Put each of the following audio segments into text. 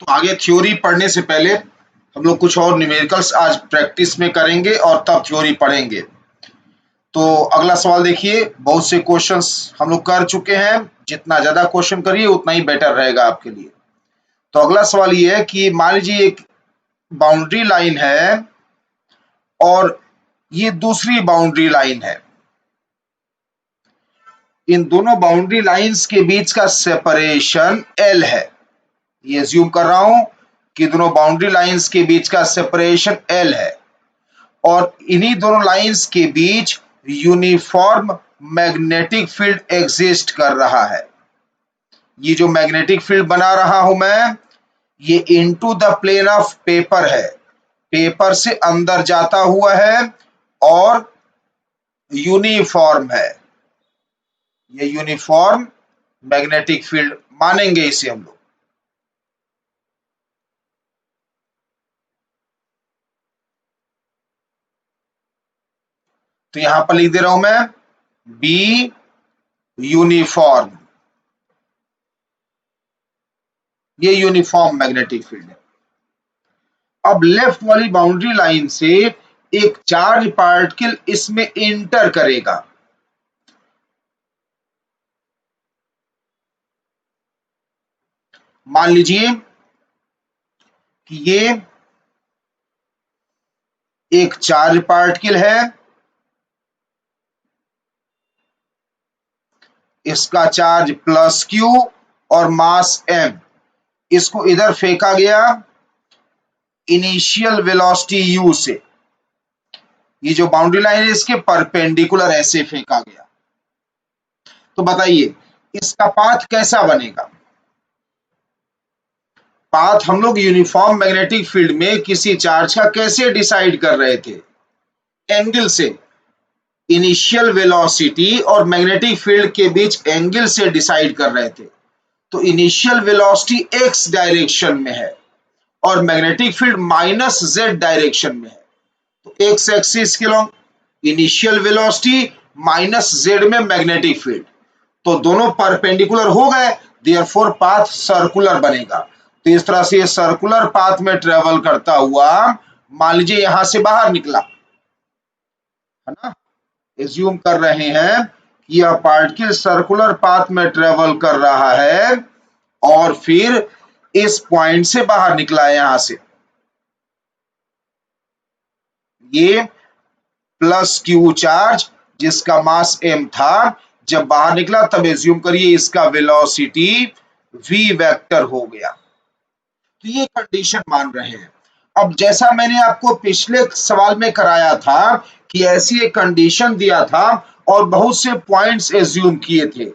तो आगे थ्योरी पढ़ने से पहले हम लोग कुछ और न्यूमेरिकल्स आज प्रैक्टिस में करेंगे और तब थ्योरी पढ़ेंगे। तो अगला सवाल देखिए, बहुत से क्वेश्चंस हम लोग कर चुके हैं, जितना ज्यादा क्वेश्चन करिए उतना ही बेटर रहेगा आपके लिए। तो अगला सवाल ये है कि मान लीजिए एक बाउंड्री लाइन है और ये दूसरी बाउंड्री लाइन है। इन दोनों बाउंड्री लाइंस के बीच का सेपरेशन L है। ये अज्यूम कर रहा हूं कि दोनों बाउंड्री लाइंस के बीच का सेपरेशन L है और इन्हीं दोनों लाइंस के बीच यूनिफॉर्म मैग्नेटिक फील्ड एग्जिस्ट कर रहा है। ये जो मैग्नेटिक फील्ड बना रहा हूं मैं, ये into the plane of paper है, पेपर से अंदर जाता हुआ है और यूनिफॉर्म है। ये यूनिफॉर्म मैग्नेटिक फील्ड मानेंगे इसे हम लोग। तो यहां पर लिख दे रहा हूं मैं बी यूनिफॉर्म, ये यूनिफॉर्म मैग्नेटिक फील्ड है। अब लेफ्ट वाली बाउंड्री लाइन से एक चार्ज पार्टिकल इसमें इंटर करेगा। मान लीजिए कि ये एक चार्ज पार्टिकल है, इसका चार्ज प्लस Q और मास M, इसको इधर फेंका गया इनिशियल वेलोसिटी U से। ये जो बाउंड्री लाइन है इसके परपेंडिकुलर ऐसे फेंका गया। तो बताइए इसका पाथ कैसा बनेगा? पाथ हम लोग यूनिफॉर्म मैग्नेटिक फील्ड में किसी चार्ज का कैसे डिसाइड कर रहे थे? एंगल से। इनिशियल वेलोसिटी और मैग्नेटिक फील्ड के बीच एंगल से डिसाइड कर रहे थे। तो इनिशियल वेलोसिटी x डायरेक्शन में है और मैग्नेटिक फील्ड -z डायरेक्शन में है। तो x एक्सिस के लॉन्ग इनिशियल वेलोसिटी -z में मैग्नेटिक फील्ड, तो दोनों परपेंडिकुलर हो गए, देयरफॉर पाथ सर्कुलर बनेगा। तो इस तरह से ये सर्कुलर पाथ में ट्रेवल करता हुआ मान लीजिए यहां से बाहर निकला, है ना। एज्यूम कर रहे हैं कि यह पार्टिकल सर्कुलर पाथ में ट्रेवल कर रहा है और फिर इस पॉइंट से बाहर निकला है। यहां से ये प्लस Q चार्ज जिसका मास M था, जब बाहर निकला तब एज्यूम करिए इसका वेलोसिटी v वेक्टर हो गया। तो ये कंडीशन मान रहे हैं। अब जैसा मैंने आपको पिछले सवाल में कराया था कि ऐसी एक कंडीशन दिया था और बहुत से पॉइंट्स एज्यूम किए थे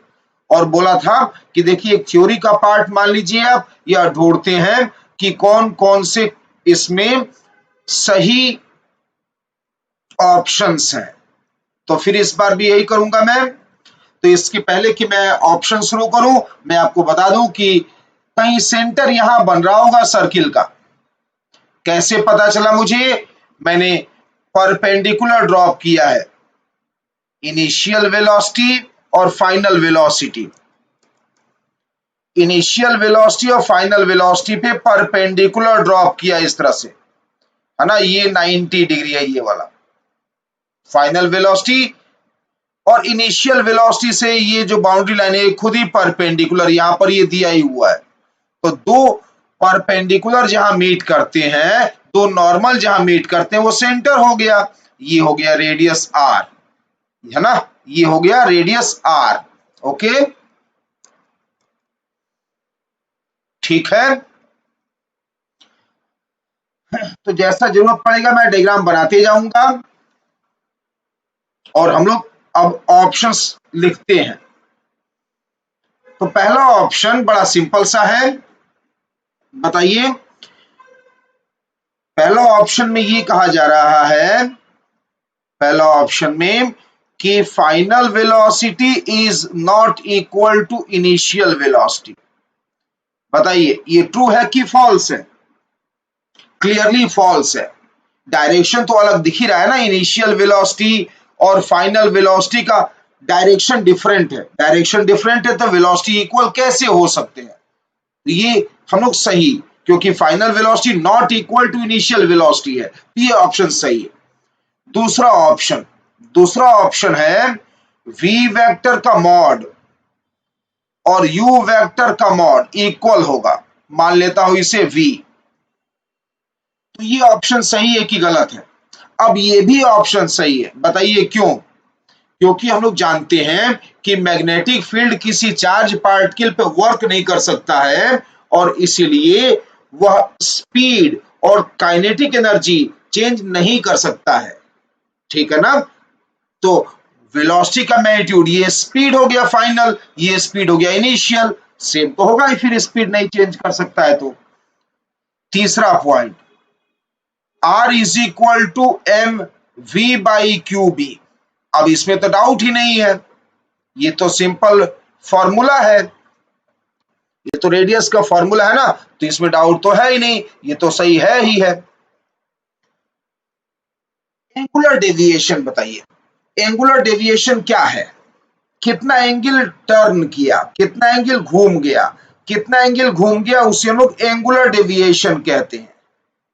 और बोला था कि देखिए एक थ्योरी का पार्ट मान लीजिए आप, या ढूंढते हैं कि कौन कौन से इसमें सही ऑप्शंस हैं। तो फिर इस बार भी यही करूंगा मैं। तो इसके पहले कि मैं ऑप्शन शुरू करूं, मैं आपको बता दूं कि कहीं सेंटर यहां बन रहा होगा सर्किल का। कैसे पता चला मुझे? मैंने परपेंडिकुलर ड्रॉप किया है इनिशियल वेलोसिटी और फाइनल वेलोसिटी। इनिशियल वेलोसिटी और फाइनल वेलोसिटी पे परपेंडिकुलर ड्रॉप किया इस तरह से, है ना। ये 90 डिग्री है ये वाला फाइनल वेलोसिटी, और इनिशियल वेलोसिटी से ये जो बाउंड्री लाइन है खुद ही परपेंडिकुलर, यहां पर ये दिया ही हुआ है। तो दो परपेंडिकुलर जहां मीट करते हैं, दो नॉर्मल जहां मीट करते हैं, वो सेंटर हो गया। ये हो गया रेडियस R, है ना, ये हो गया रेडियस R। ओके, ठीक है। तो जैसा जरूरत पड़ेगा मैं डायग्राम बनाते जाऊंगा और हम लोग अब ऑप्शंस लिखते हैं। तो पहला ऑप्शन बड़ा सिंपल सा है, बताइए। पहला ऑप्शन में ये कहा जा रहा है, पहला ऑप्शन में कि final velocity is not equal to initial velocity. बताइए ये ट्रू है कि फॉल्स है? क्लियरली फॉल्स है। डायरेक्शन तो अलग दिख ही रहा है ना, इनिशियल वेलोसिटी और फाइनल वेलोसिटी का डायरेक्शन डिफरेंट है। डायरेक्शन डिफरेंट है तो वेलोसिटी इक्वल कैसे हो सकते हैं? ये हम लोग सही, क्योंकि final velocity not equal to initial velocity है। ये ऑप्शन सही है। दूसरा ऑप्शन है v वेक्टर का मॉड और u वेक्टर का मॉड इक्वल होगा, मान लेता हूं इसे v। तो ये ऑप्शन सही है कि गलत है? अब ये भी ऑप्शन सही है, बताइए क्यों? क्योंकि हम लोग जानते हैं कि मैग्नेटिक फील्ड किसी चार्ज पार्टिकल पे वर्क नहीं कर सकता है और इसीलिए वह स्पीड और काइनेटिक एनर्जी चेंज नहीं कर सकता है, ठीक है ना? तो वेलोसिटी का मैग्नीट्यूड, ये स्पीड हो गया फाइनल, ये स्पीड हो गया इनिशियल, सेम तो होगा ही, फिर स्पीड नहीं चेंज कर सकता है। तो तीसरा point, R is equal to M V by Q B. अब इसमें तो डाउट ही नहीं है, ये तो सिंपल फॉर्मूला है, ये तो रेडियस का फॉर्मूला है ना, तो इसमें डाउट तो है ही नहीं, ये तो सही है ही है। एंगुलर डेविएशन बताइए, एंगुलर डेविएशन क्या है? कितना एंगल टर्न किया, कितना एंगल घूम गया, कितना एंगल घूम गया उसे हम लोग एंगुलर डेविएशन कहते हैं।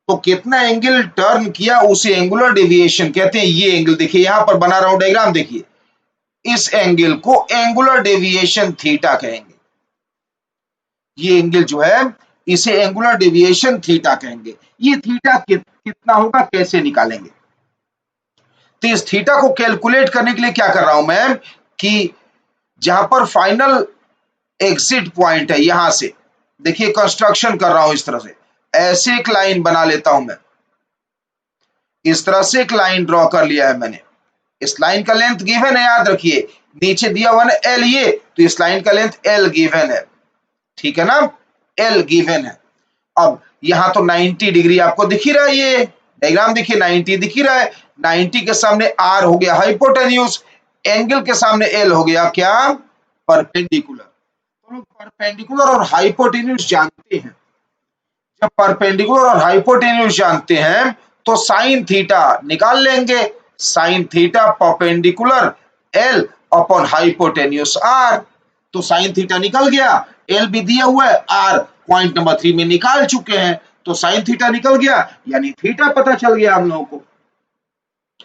तो कितना एंगल टर्न किया उसे एंगुलर डेविएशन कहते हैं। ये एंगल देखिए, यहां पर बना रहा हूं डायग्राम, देखिए इस एंगल को एंगुलर डेविएशन थीटा कहेंगे। ये एंगल जो है इसे एंगुलर डेविएशन थीटा कहेंगे। ये थीटा कितना होगा, कैसे निकालेंगे? तो इस थीटा को कैलकुलेट करने के लिए क्या कर रहा हूं मैं कि जहां पर फाइनल एग्जिट पॉइंट है, यहां से देखिए कंस्ट्रक्शन कर रहा हूं इस तरह से, ऐसे एक लाइन बना लेता हूं मैं, इस तरह से एक लाइन ड्रॉ कर लिया है मैंने। इस लाइन का लेंथ गिवन है, याद रखिए, नीचे दिया हुआ है एल, ये तो इस लाइन का लेंथ एल गिवन है, ठीक है ना, एल गिवन है। अब यहां तो 90 डिग्री आपको दिख ही रहा है, ये डायग्राम देखिए 90 दिख ही रहा है। 90 के सामने आर हो गया हाइपोटेन्यूज, एंगल के सामने एल हो गया क्या, परपेंडिकुलर। तो लोग परपेंडिकुलर और हाइपोटेन्यूज जानते हैं, जब परपेंडिकुलर और हाइपोटेन्यूज जानते हैं तो साइन थीटा निकाल लेंगे, sine theta perpendicular L upon hypotenuse R. तो साइन थीटा निकल गया, एल भी दिया हुआ है, आर पॉइंट नंबर 3 में निकाल चुके हैं, तो साइन थीटा निकल गया, यानी थीटा पता चल गया हम लोगों को।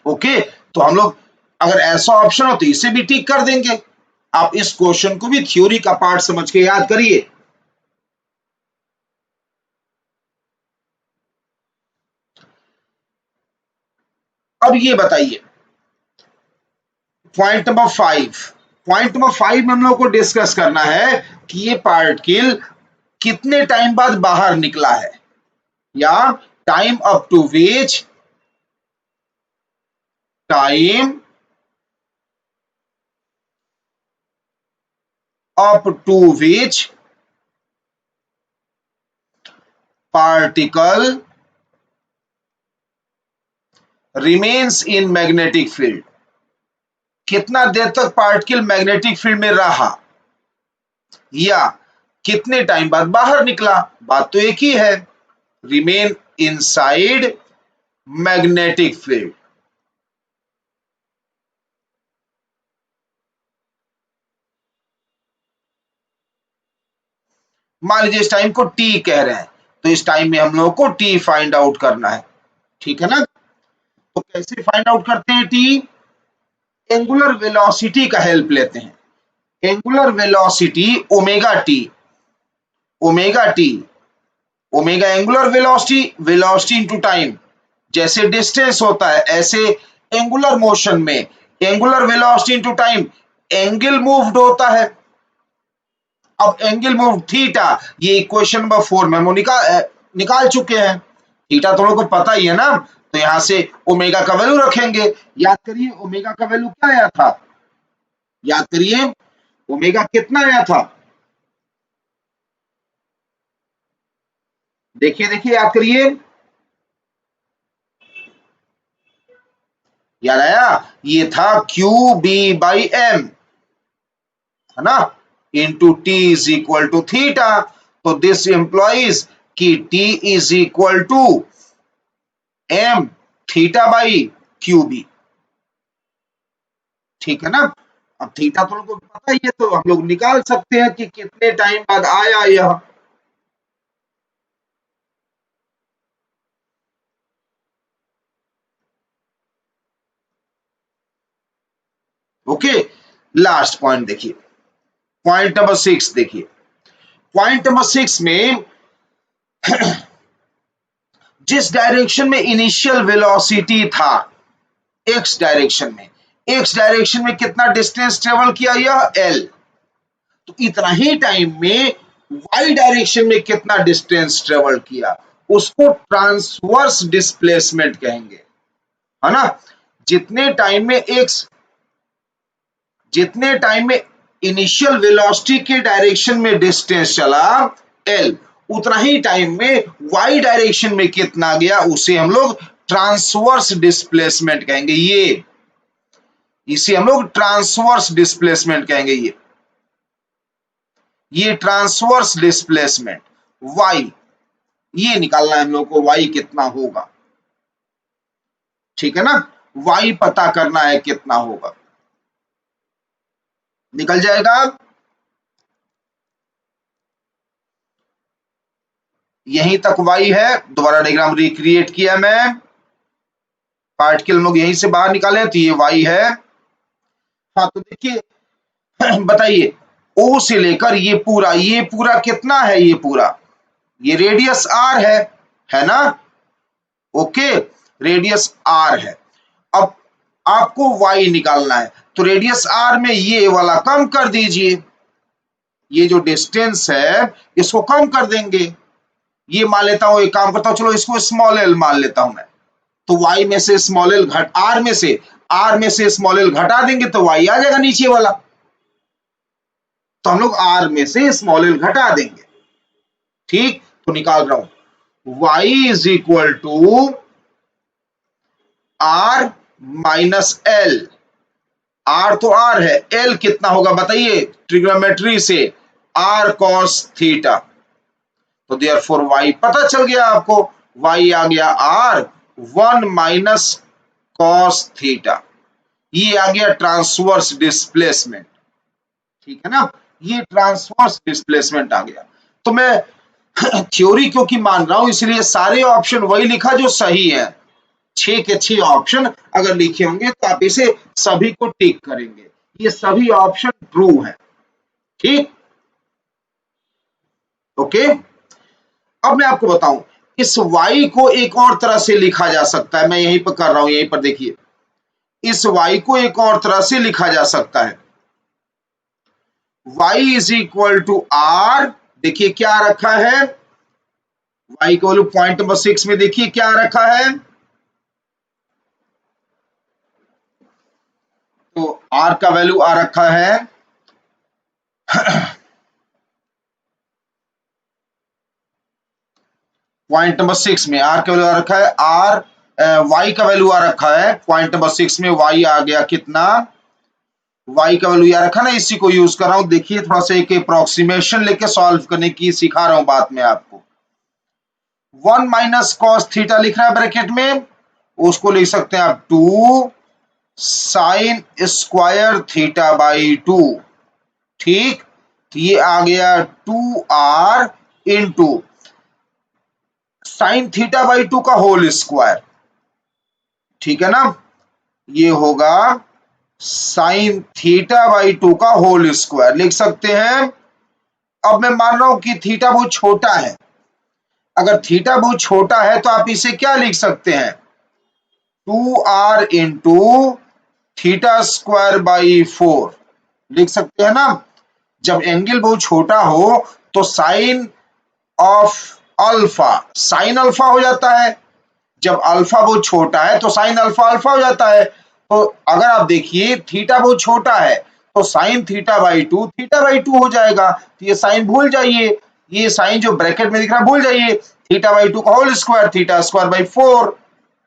ओके, तो हम लोग अगर ऐसा ऑप्शन हो तो इसे भी टिक कर देंगे। आप इस क्वेश्चन को भी थ्योरी का पार्ट समझ के याद करिए। अब ये बताइए पॉइंट नंबर 5, पॉइंट नंबर 5 में हम लोग को डिस्कस करना है कि ये पार्टिकल कितने टाइम बाद बाहर निकला है, या time up to which, time up to which particle remains in magnetic field. कितना देर तक पार्टिकल मैग्नेटिक फील्ड में रहा, या कितने टाइम बाद बाहर निकला, बात तो एक ही है, रिमेन इनसाइड मैग्नेटिक फील्ड। मान लीजिए इस टाइम को टी कह रहे हैं, तो इस टाइम में हम लोगों को टी फाइंड आउट करना है, ठीक है ना? तो कैसे फाइंड आउट करते हैं टी? एंगुलर वेलोसिटी का हेल्प लेते हैं। Angular velocity omega T, omega T, omega angular velocity, velocity into time. जैसे डिस्टेंस होता है ऐसे एंगुलर मोशन में angular velocity into time, angle moved होता है। अब एंगल मूव थीटा, ये इक्वेशन नंबर 4 में हम निकाल चुके हैं। थीटा तो लोगों को पता ही है ना, तो यहां से ओमेगा का वैल्यू रखेंगे। याद करिए ओमेगा का वैल्यू क्या आया था, याद करिए ओमेगा कितना आया था, देखिए देखिए याद करिए, याद आया, ये था क्यू बी बाई एम, है ना, into T is equal to theta. तो दिस एम्प्लॉइज कि T is equal to M theta by Q B, ठीक है ना? अब थीटा तो लोगों को पता ही है, तो हम लोग निकाल सकते हैं कि कितने टाइम बाद आया यह। ओके, लास्ट पॉइंट देखिए, पॉइंट नंबर 6 देखिए। पॉइंट नंबर 6 में जिस डायरेक्शन में इनिशियल वेलोसिटी था, एक्स डायरेक्शन में, एक्स डायरेक्शन में कितना डिस्टेंस ट्रेवल किया, यह एल, तो इतना ही टाइम में वाई डायरेक्शन में कितना डिस्टेंस ट्रेवल किया, उसको ट्रांसवर्स डिस्प्लेसमेंट कहेंगे, है ना। जितने टाइम में इनिशियल वेलोसिटी के डायरेक्शन में डिस्टेंस चला एल, उतना ही टाइम में वाई डायरेक्शन में कितना गया, उसे हम लोग ट्रांसवर्स डिस्प्लेसमेंट कहेंगे। इसे हम लोग ट्रांसवर्स डिस्प्लेसमेंट कहेंगे। ये ट्रांसवर्स डिस्प्लेसमेंट वाई, ये निकालना है हम लोग को, वाई कितना होगा, ठीक है ना। वाई पता करना है कितना होगा, निकल जाएगा। यहीं तक वाई है, दोबारा डायग्राम रिक्रिएट किया मैं, पार्टिकल हम लोग यहीं से बाहर निकाले, तो ये वाई है। हाँ तो देखिए, बताइए ओ से लेकर ये पूरा कितना है, ये रेडियस आर है ना। ओके, रेडियस आर है। अब आपको वाई निकालना है, तो रेडियस आर में ये वाला कम कर दीजिए, ये जो डिस्टेंस है इसको कम कर देंगे। ये मान लेता हूं, एक काम करता हूं, चलो इसको स्मॉल एल मान लेता हूं मैं, तो वाई में से स्मॉल एल आर में से स्मॉल एल घटा देंगे तो वाई आ जाएगा नीचे वाला, तो हम लोग आर में से स्मॉल एल घटा देंगे, ठीक। तो निकाल रहा हूं, y is equal to R minus L, R तो आर है, एल कितना होगा बताइए, ट्रिग्नोमेट्री से आर कॉस थीटा, तो देयरफॉर y पता चल गया आपको, y आ गया r 1 माइनस कॉस थीटा, ये आ गया ट्रांसवर्स डिस्प्लेसमेंट, ठीक है ना, ये ट्रांसवर्स डिस्प्लेसमेंट आ गया। तो मैं थ्योरी क्योंकि मान रहा हूं, इसलिए सारे ऑप्शन वही लिखा जो सही है, 6 के 6 ऑप्शन अगर लिखे होंगे तो आप इसे सभी को टिक करेंगे, ये सभी ऑप्शन ट्रू है, ठीक। ओके, अब मैं आपको बताऊं, इस y को एक और तरह से लिखा जा सकता है, मैं यहीं पर कर रहा हूं, यहीं पर देखिए, इस y को एक और तरह से लिखा जा सकता है, y is equal to R, देखिए क्या रखा है, y का वैल्यू पॉइंट नंबर 6 में देखिए क्या रखा है, तो r का वैल्यू आ रखा है पॉइंट नंबर 6 में r का वैल्यू आ रखा है, y का वैल्यू आ रखा है पॉइंट नंबर 6 में, y आ गया कितना, y का वैल्यू आ रखा ना, इसी को यूज कर रहा हूं। देखिए थोड़ा सा एक अप्रोक्सीमेशन लेके सॉल्व करने की सिखा रहा हूं बात में आपको। 1 माइनस कॉस थीटा लिख रहा है ब्रैकेट में, उसको लिख सकते हैं आप 2 साइन स्क्वायर थीटा बाई 2, ठीक। तो ये आ गया 2r into sine theta by 2 का होल स्क्वायर, ठीक है ना, ये होगा साइन थीटा बाई 2 का होल स्क्वायर लिख सकते हैं। अब मैं मान रहा हूं कि थीटा बहुत छोटा है, अगर थीटा बहुत छोटा है तो आप इसे क्या लिख सकते हैं, 2r into theta square by 4 लिख सकते हैं ना। जब एंगल बहुत छोटा हो तो sine of alpha sine alpha हो जाता है, जब अल्फा बहुत छोटा है तो साइन अल्फा अल्फा हो जाता है। तो अगर आप देखिए थीटा बहुत छोटा है तो sine theta by 2 theta by 2 हो जाएगा, तो ये साइन भूल जाइए, ये साइन जो ब्रैकेट में दिख रहा है भूल जाइए, थीटा बाई 2 का whole square theta square by 4,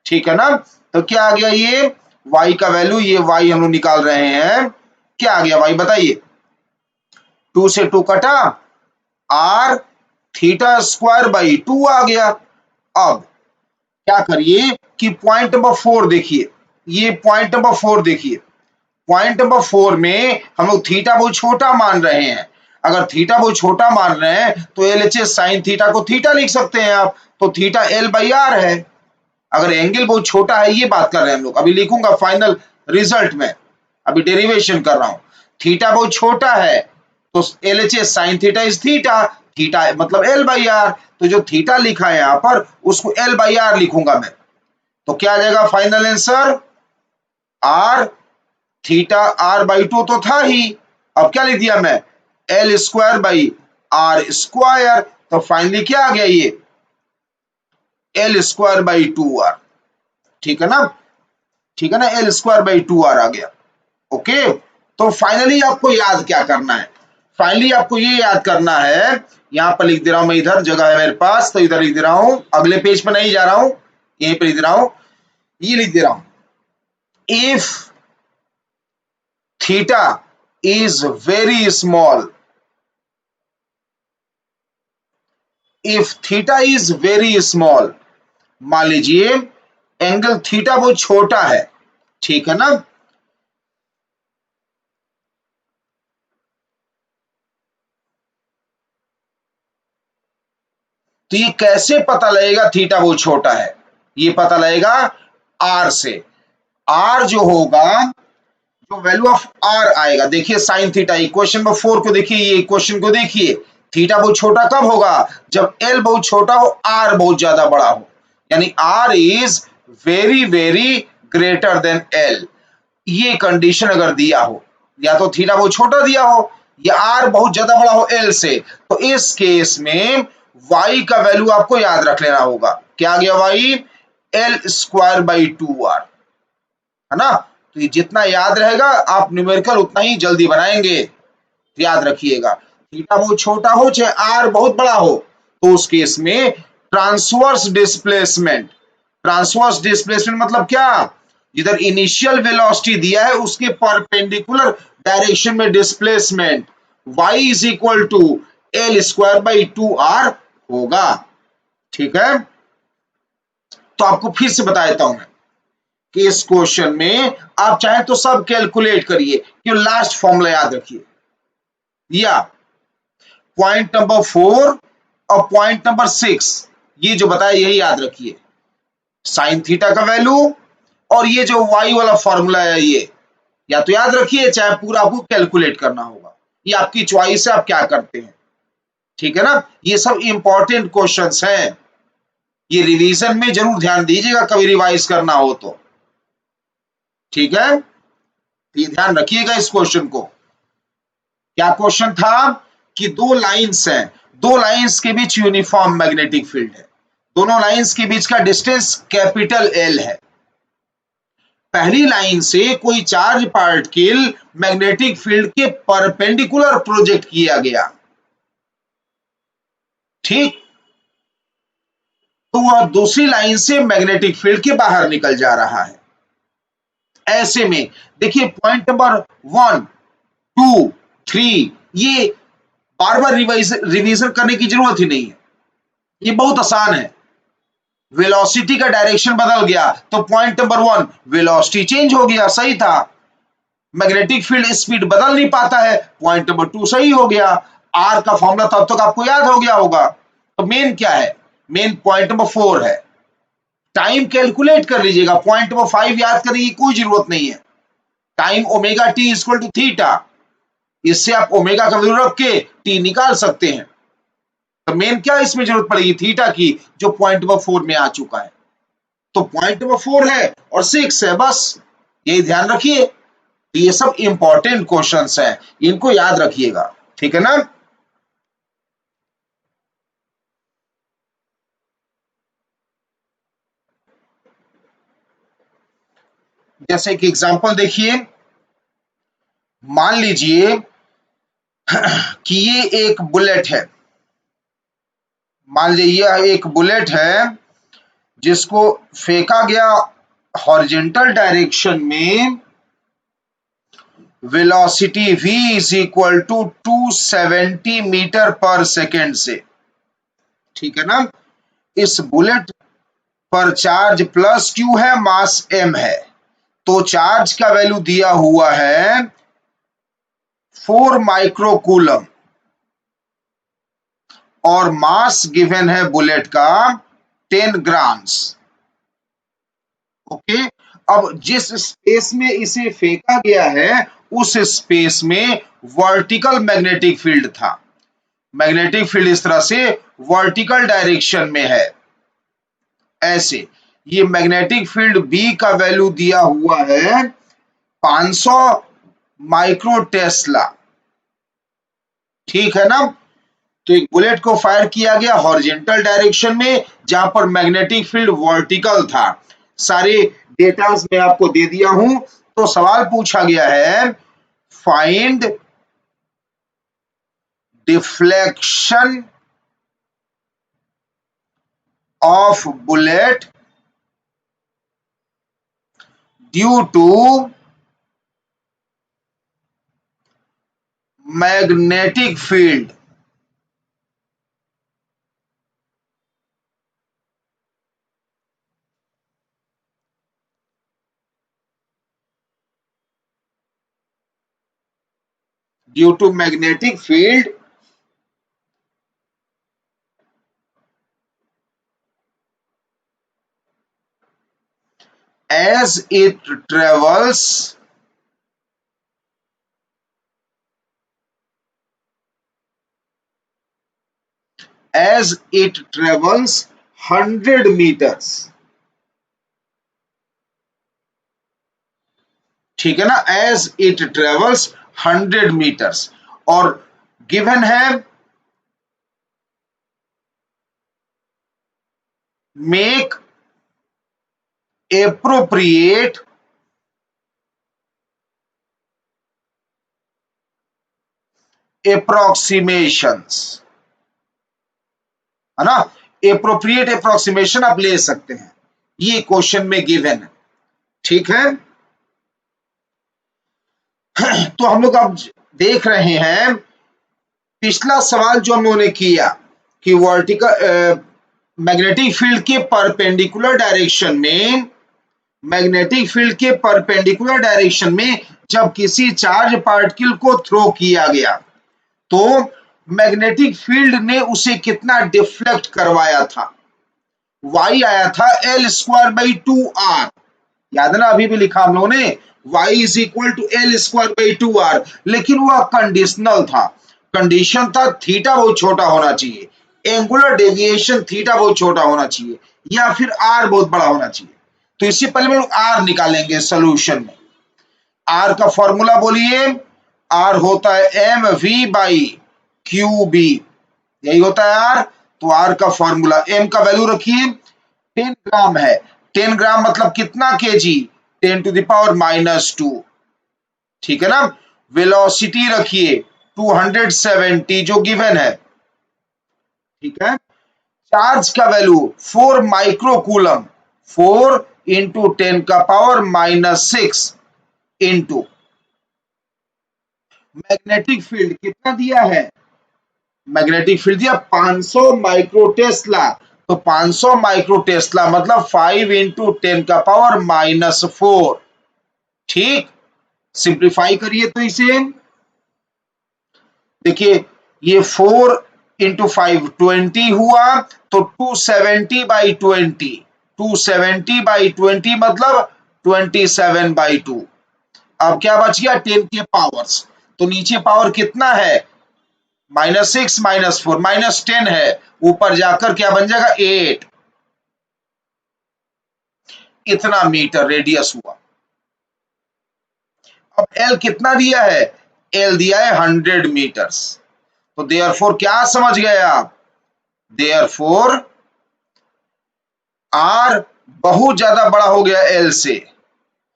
ठीक है ना। तो क्या आ गया, ये y का वैल्यू, ये y हम लोग निकाल रहे हैं, क्या आ गया y बताइए, 2 से 2 कटा, r थीटा स्क्वायर बाई 2 आ गया। अब क्या करिए कि पॉइंट नंबर 4 देखिए, ये पॉइंट नंबर 4 देखिए, पॉइंट नंबर 4 में हम लोग थीटा बहुत छोटा मान रहे हैं, अगर थीटा बहुत छोटा मान रहे हैं तो LHS साइन थीटा को थीटा लिख सकते हैं आप, तो थीटा L बाई आर है, अगर एंगल बहुत छोटा है, ये बात कर रहे हैं हम लोग, अभी लिखूंगा फाइनल रिजल्ट में, अभी डेरिवेशन कर रहा हूं। थीटा बहुत छोटा है तो LHS sine theta is theta, theta मतलब L बाई आर, तो जो थीटा लिखा है यहां पर उसको L बाई आर लिखूंगा मैं। तो क्या आ जाएगा final answer, R theta R by 2 तो था ही, अब क्या लिख दिया मैं, L square by R square, तो फाइनली क्या आ गया ये L स्क्वायर बाई 2r, ठीक है ना, ठीक है ना, L स्क्वायर बाई 2r आ गया। ओके, तो फाइनली आपको याद क्या करना है, फाइनली आपको ये याद करना है, यहां पर लिख दे रहा हूं मैं, इधर जगह है मेरे पास तो इधर लिख दे रहा हूं, अगले पेज पर नहीं जा रहा हूं, यहीं पर लिख दे रहा हूं, ये लिख दे रहा हूं, if theta is very small, if theta is very small, मान लीजिए एंगल थीटा बहुत छोटा है, ठीक है ना, तो ये कैसे पता लगेगा थीटा बहुत छोटा है, ये पता लगेगा आर से, आर जो होगा, जो वैल्यू ऑफ आर आएगा, देखिए साइन थीटा, इक्वेशन नंबर 4 को देखिए, ये इक्वेशन को देखिए, थीटा बहुत छोटा कब होगा, जब एल बहुत छोटा हो, आर बहुत ज्यादा बड़ा हो, यानी R is very very greater than L, ये कंडीशन अगर दिया हो, या तो थीटा बहुत छोटा दिया हो या आर बहुत ज्यादा बड़ा हो एल से, तो इस केस में y का वैल्यू आपको याद रख लेना होगा, क्या आ गया y, L square by 2r, है ना, तो ये जितना याद रहेगा आप न्यूमेरिकल उतना ही जल्दी बनाएंगे, याद रखिएगा, थीटा बहुत छोटा हो चाहे आर बहुत बड़ा हो, तो उस केस में ट्रांसवर्स डिस्प्लेसमेंट, ट्रांसवर्स डिस्प्लेसमेंट मतलब क्या, जिधर इनिशियल वेलोसिटी दिया है उसके परपेंडिकुलर डायरेक्शन में displacement y is equal to L square by 2r होगा, ठीक है। तो आपको फिर से बता देता हूं मैं कि इस क्वेश्चन में आप चाहे तो सब कैलकुलेट करिए, कि लास्ट फॉर्मूला याद रखिए, या पॉइंट नंबर 4 और पॉइंट नंबर 6 ये जो बताया यही याद रखिए, साइन थीटा का वैल्यू और ये जो y वाला फॉर्मूला है ये, या तो याद रखिए चाहे पूरा आपको कैलकुलेट करना होगा, ये आपकी चॉइस है आप क्या करते हैं, ठीक है ना, ये सब इंपॉर्टेंट क्वेश्चंस हैं, ये रिवीजन में जरूर ध्यान दीजिएगा कभी रिवाइज करना हो तो, ठीक है, ये ध्यान रखिएगा इस क्वेश्चन को। क्या क्वेश्चन था कि दो लाइंस हैं, दो लाइंस के बीच यूनिफॉर्म मैग्नेटिक फील्ड है, दोनों लाइंस के बीच का डिस्टेंस कैपिटल एल है, पहली लाइन से कोई चार्ज पार्टिकल मैग्नेटिक फील्ड के परपेंडिकुलर प्रोजेक्ट किया गया, ठीक, तो वह दूसरी लाइन से मैग्नेटिक फील्ड के बाहर निकल जा रहा है, ऐसे में देखिए पॉइंट नंबर 1 2 3 ये बार बार रिवीजन करने की जरूरत ही नहीं है, ये बहुत आसान है, वेलोसिटी का डायरेक्शन बदल गया तो पॉइंट नंबर 1 वेलोसिटी चेंज हो गया, सही था, मैग्नेटिक फील्ड स्पीड बदल नहीं पाता है, पॉइंट नंबर 2 सही हो गया, आर का फॉर्मूला तब तक आपको याद हो गया होगा, तो मेन क्या है, मेन पॉइंट नंबर 4 है, टाइम कैलकुलेट कर लीजिएगा, पॉइंट नंबर 5 याद करने की कोई जरूरत नहीं है, time omega T equal to theta, इससे आप ओमेगा का वैल्यू रख के टी निकाल सकते हैं, तो मेन क्या इसमें जरूरत पड़ेगी, थीटा की, जो पॉइंट नंबर 4 में आ चुका है, तो पॉइंट नंबर 4 है और 6 है, बस यही ध्यान रखिए, ये सब इंपॉर्टेंट क्वेश्चंस हैं, इनको याद रखिएगा, ठीक है ना। जैसे कि एग्जांपल देखिए, मान लीजिए कि ये एक बुलेट है, मान लीजिए यह एक बुलेट है जिसको फेंका गया हॉरिजॉन्टल डायरेक्शन में, velocity v is equal to 270 metre per second से, ठीक है ना, इस बुलेट पर चार्ज प्लस q है, मास m है, तो चार्ज का वैल्यू दिया हुआ है 4 माइक्रोकूलम और मास गिवन है बुलेट का 10 ग्राम्स, ओके, अब जिस स्पेस में इसे फेंका गया है उस स्पेस में वर्टिकल मैग्नेटिक फील्ड था। मैग्नेटिक फील्ड इस तरह से वर्टिकल डायरेक्शन में है ऐसे। ये मैग्नेटिक फील्ड बी का वैल्यू दिया हुआ है 500 माइक्रो टेस्ला, ठीक है ना। तो एक बुलेट को फायर किया गया हॉरिजॉन्टल डायरेक्शन में जहां पर मैग्नेटिक फील्ड वर्टिकल था। सारे डेटास मैं आपको दे दिया हूं। तो सवाल पूछा गया है find deflection of bullet due to magnetic field. Due to magnetic field as it travels as it travels 100 meters, ठीक है ना, as it travels 100 meters। और गिवन है make appropriate approximations, है ना। एप्रोप्रिएट अप्रोक्सीमेशन आप ले सकते हैं, ये क्वेश्चन में गिवन है, ठीक है। तो हम लोग अब देख रहे हैं पिछला सवाल जो हम लोगों ने किया कि वर्टिकल मैग्नेटिक फील्ड के परपेंडिकुलर डायरेक्शन में, मैग्नेटिक फील्ड के परपेंडिकुलर डायरेक्शन में जब किसी चार्ज पार्टिकल को थ्रो किया गया तो मैग्नेटिक फील्ड ने उसे कितना डिफ्लेक्ट करवाया था। y आया था L²/2r, याद है ना, अभी भी लिखा हम लोगों ने y is equal to L²/2r, लेकिन वह कंडीशनल था। कंडीशन था थीटा बहुत छोटा होना चाहिए, एंगुलर डेविएशन थीटा बहुत छोटा होना चाहिए, या फिर r बहुत बड़ा होना चाहिए। तो इससे पहले हम लोग r निकालेंगे सोल्यूशन में। r का फॉर्मूला बोलिए, r होता है mv/qb, यही होता है r। तो r का फॉर्मूला, m का वैल्यू रखिए 10 ग्राम है। 10 ग्राम मतलब कितना केजी, 10⁻⁻², ठीक है ना। वेलोसिटी रखिए 270 जो गिवन है, ठीक है। चार्ज का value 4 microcoulomb, 4 × 10⁻⁻6 into magnetic field कितना दिया है, मैग्नेटिक फील्ड दिया 500 माइक्रो टेस्ला। तो 500 माइक्रो टेस्ला मतलब 5 × 10⁻⁻4, ठीक। सिंप्लीफाई करिए तो इसे देखिए, ये 4 × 5 20 हुआ, तो 270/20, 270/20 मतलब 27/2। अब क्या बच गया, 10 के पावर्स। तो नीचे पावर कितना है, -6 -4 -10 है, ऊपर जाकर क्या बन जाएगा 8। इतना मीटर रेडियस हुआ। अब L कितना दिया है, L दिया है 100 मीटर्स। तो देयरफॉर क्या समझ गए आप, देयरफॉर R बहुत ज्यादा बड़ा हो गया L से,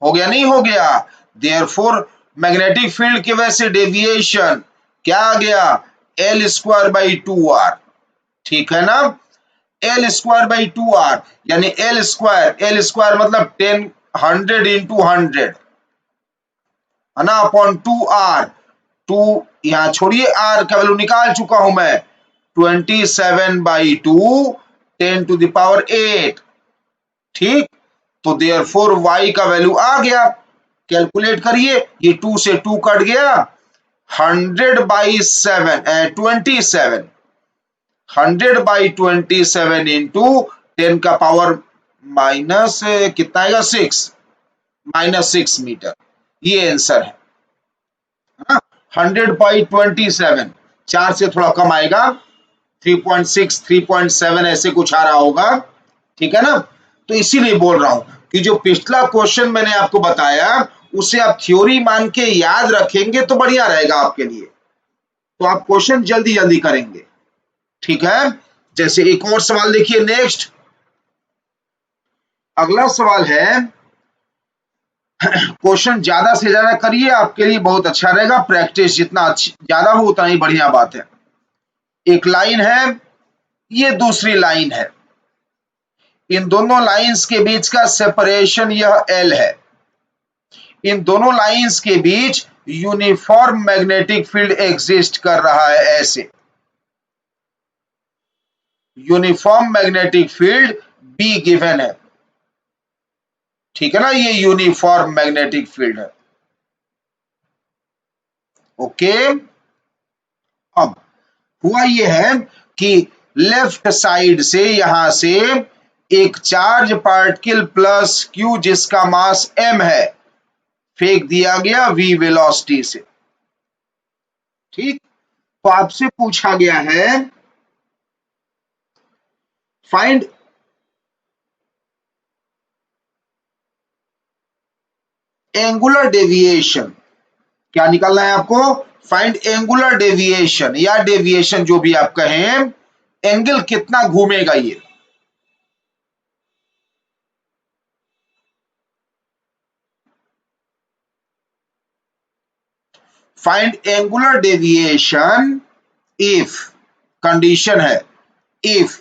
हो गया नहीं हो गया। देयरफॉर मैग्नेटिक फील्ड की वजह से डेविएशन क्या आ गया, L²/2r, ठीक है ना। L²/2r यानी L² मतलब 10 100 × 100 है ना, अपॉन 2r। 2 यहां छोड़िए, r का वैल्यू निकाल चुका हूं मैं, 27/2 10⁸, ठीक। तो देयरफॉर y का वैल्यू आ गया, कैलकुलेट करिए, ये 2 से 2 कट गया, 100/7 27, 100/27 इंटू 10⁻⁻, कितना आएगा 6, -6 मीटर, ये आंसर है। 100/27, 4 से थोड़ा कम आएगा, 3.6 3.7 ऐसे कुछ आ रहा होगा, ठीक है ना। तो इसीलिए बोल रहा हूं कि जो पिछला क्वेश्चन मैंने आपको बताया उसे आप थ्योरी मान के याद रखेंगे तो बढ़िया रहेगा आपके लिए, तो आप क्वेश्चन जल्दी जल्दी करेंगे, ठीक है। जैसे एक और सवाल देखिए नेक्स्ट, अगला सवाल है, क्वेश्चन ज्यादा से ज्यादा करिए, आपके लिए बहुत अच्छा रहेगा, प्रैक्टिस जितना ज्यादा हो उतना ही बढ़िया बात है। एक लाइन है, ये दूसरी लाइन है, इन दोनों लाइंस के बीच का सेपरेशन यह एल है, इन दोनों लाइंस के बीच यूनिफॉर्म मैग्नेटिक फील्ड एग्जिस्ट कर रहा है ऐसे, uniform magnetic field be given है, ठीक है ना, ये यूनिफॉर्म मैग्नेटिक फील्ड है, ओके। अब हुआ ये है कि लेफ्ट साइड से यहां से एक चार्ज पार्टिकल प्लस क्यू जिसका मास m है फेंक दिया गया v वेलोसिटी से, ठीक। तो आपसे पूछा गया है फाइंड एंगुलर डेविएशन, क्या निकालना है आपको, फाइंड एंगुलर डेविएशन या डेविएशन जो भी आप कहें, एंगल कितना घूमेगा ये, find angular deviation if, condition है इफ,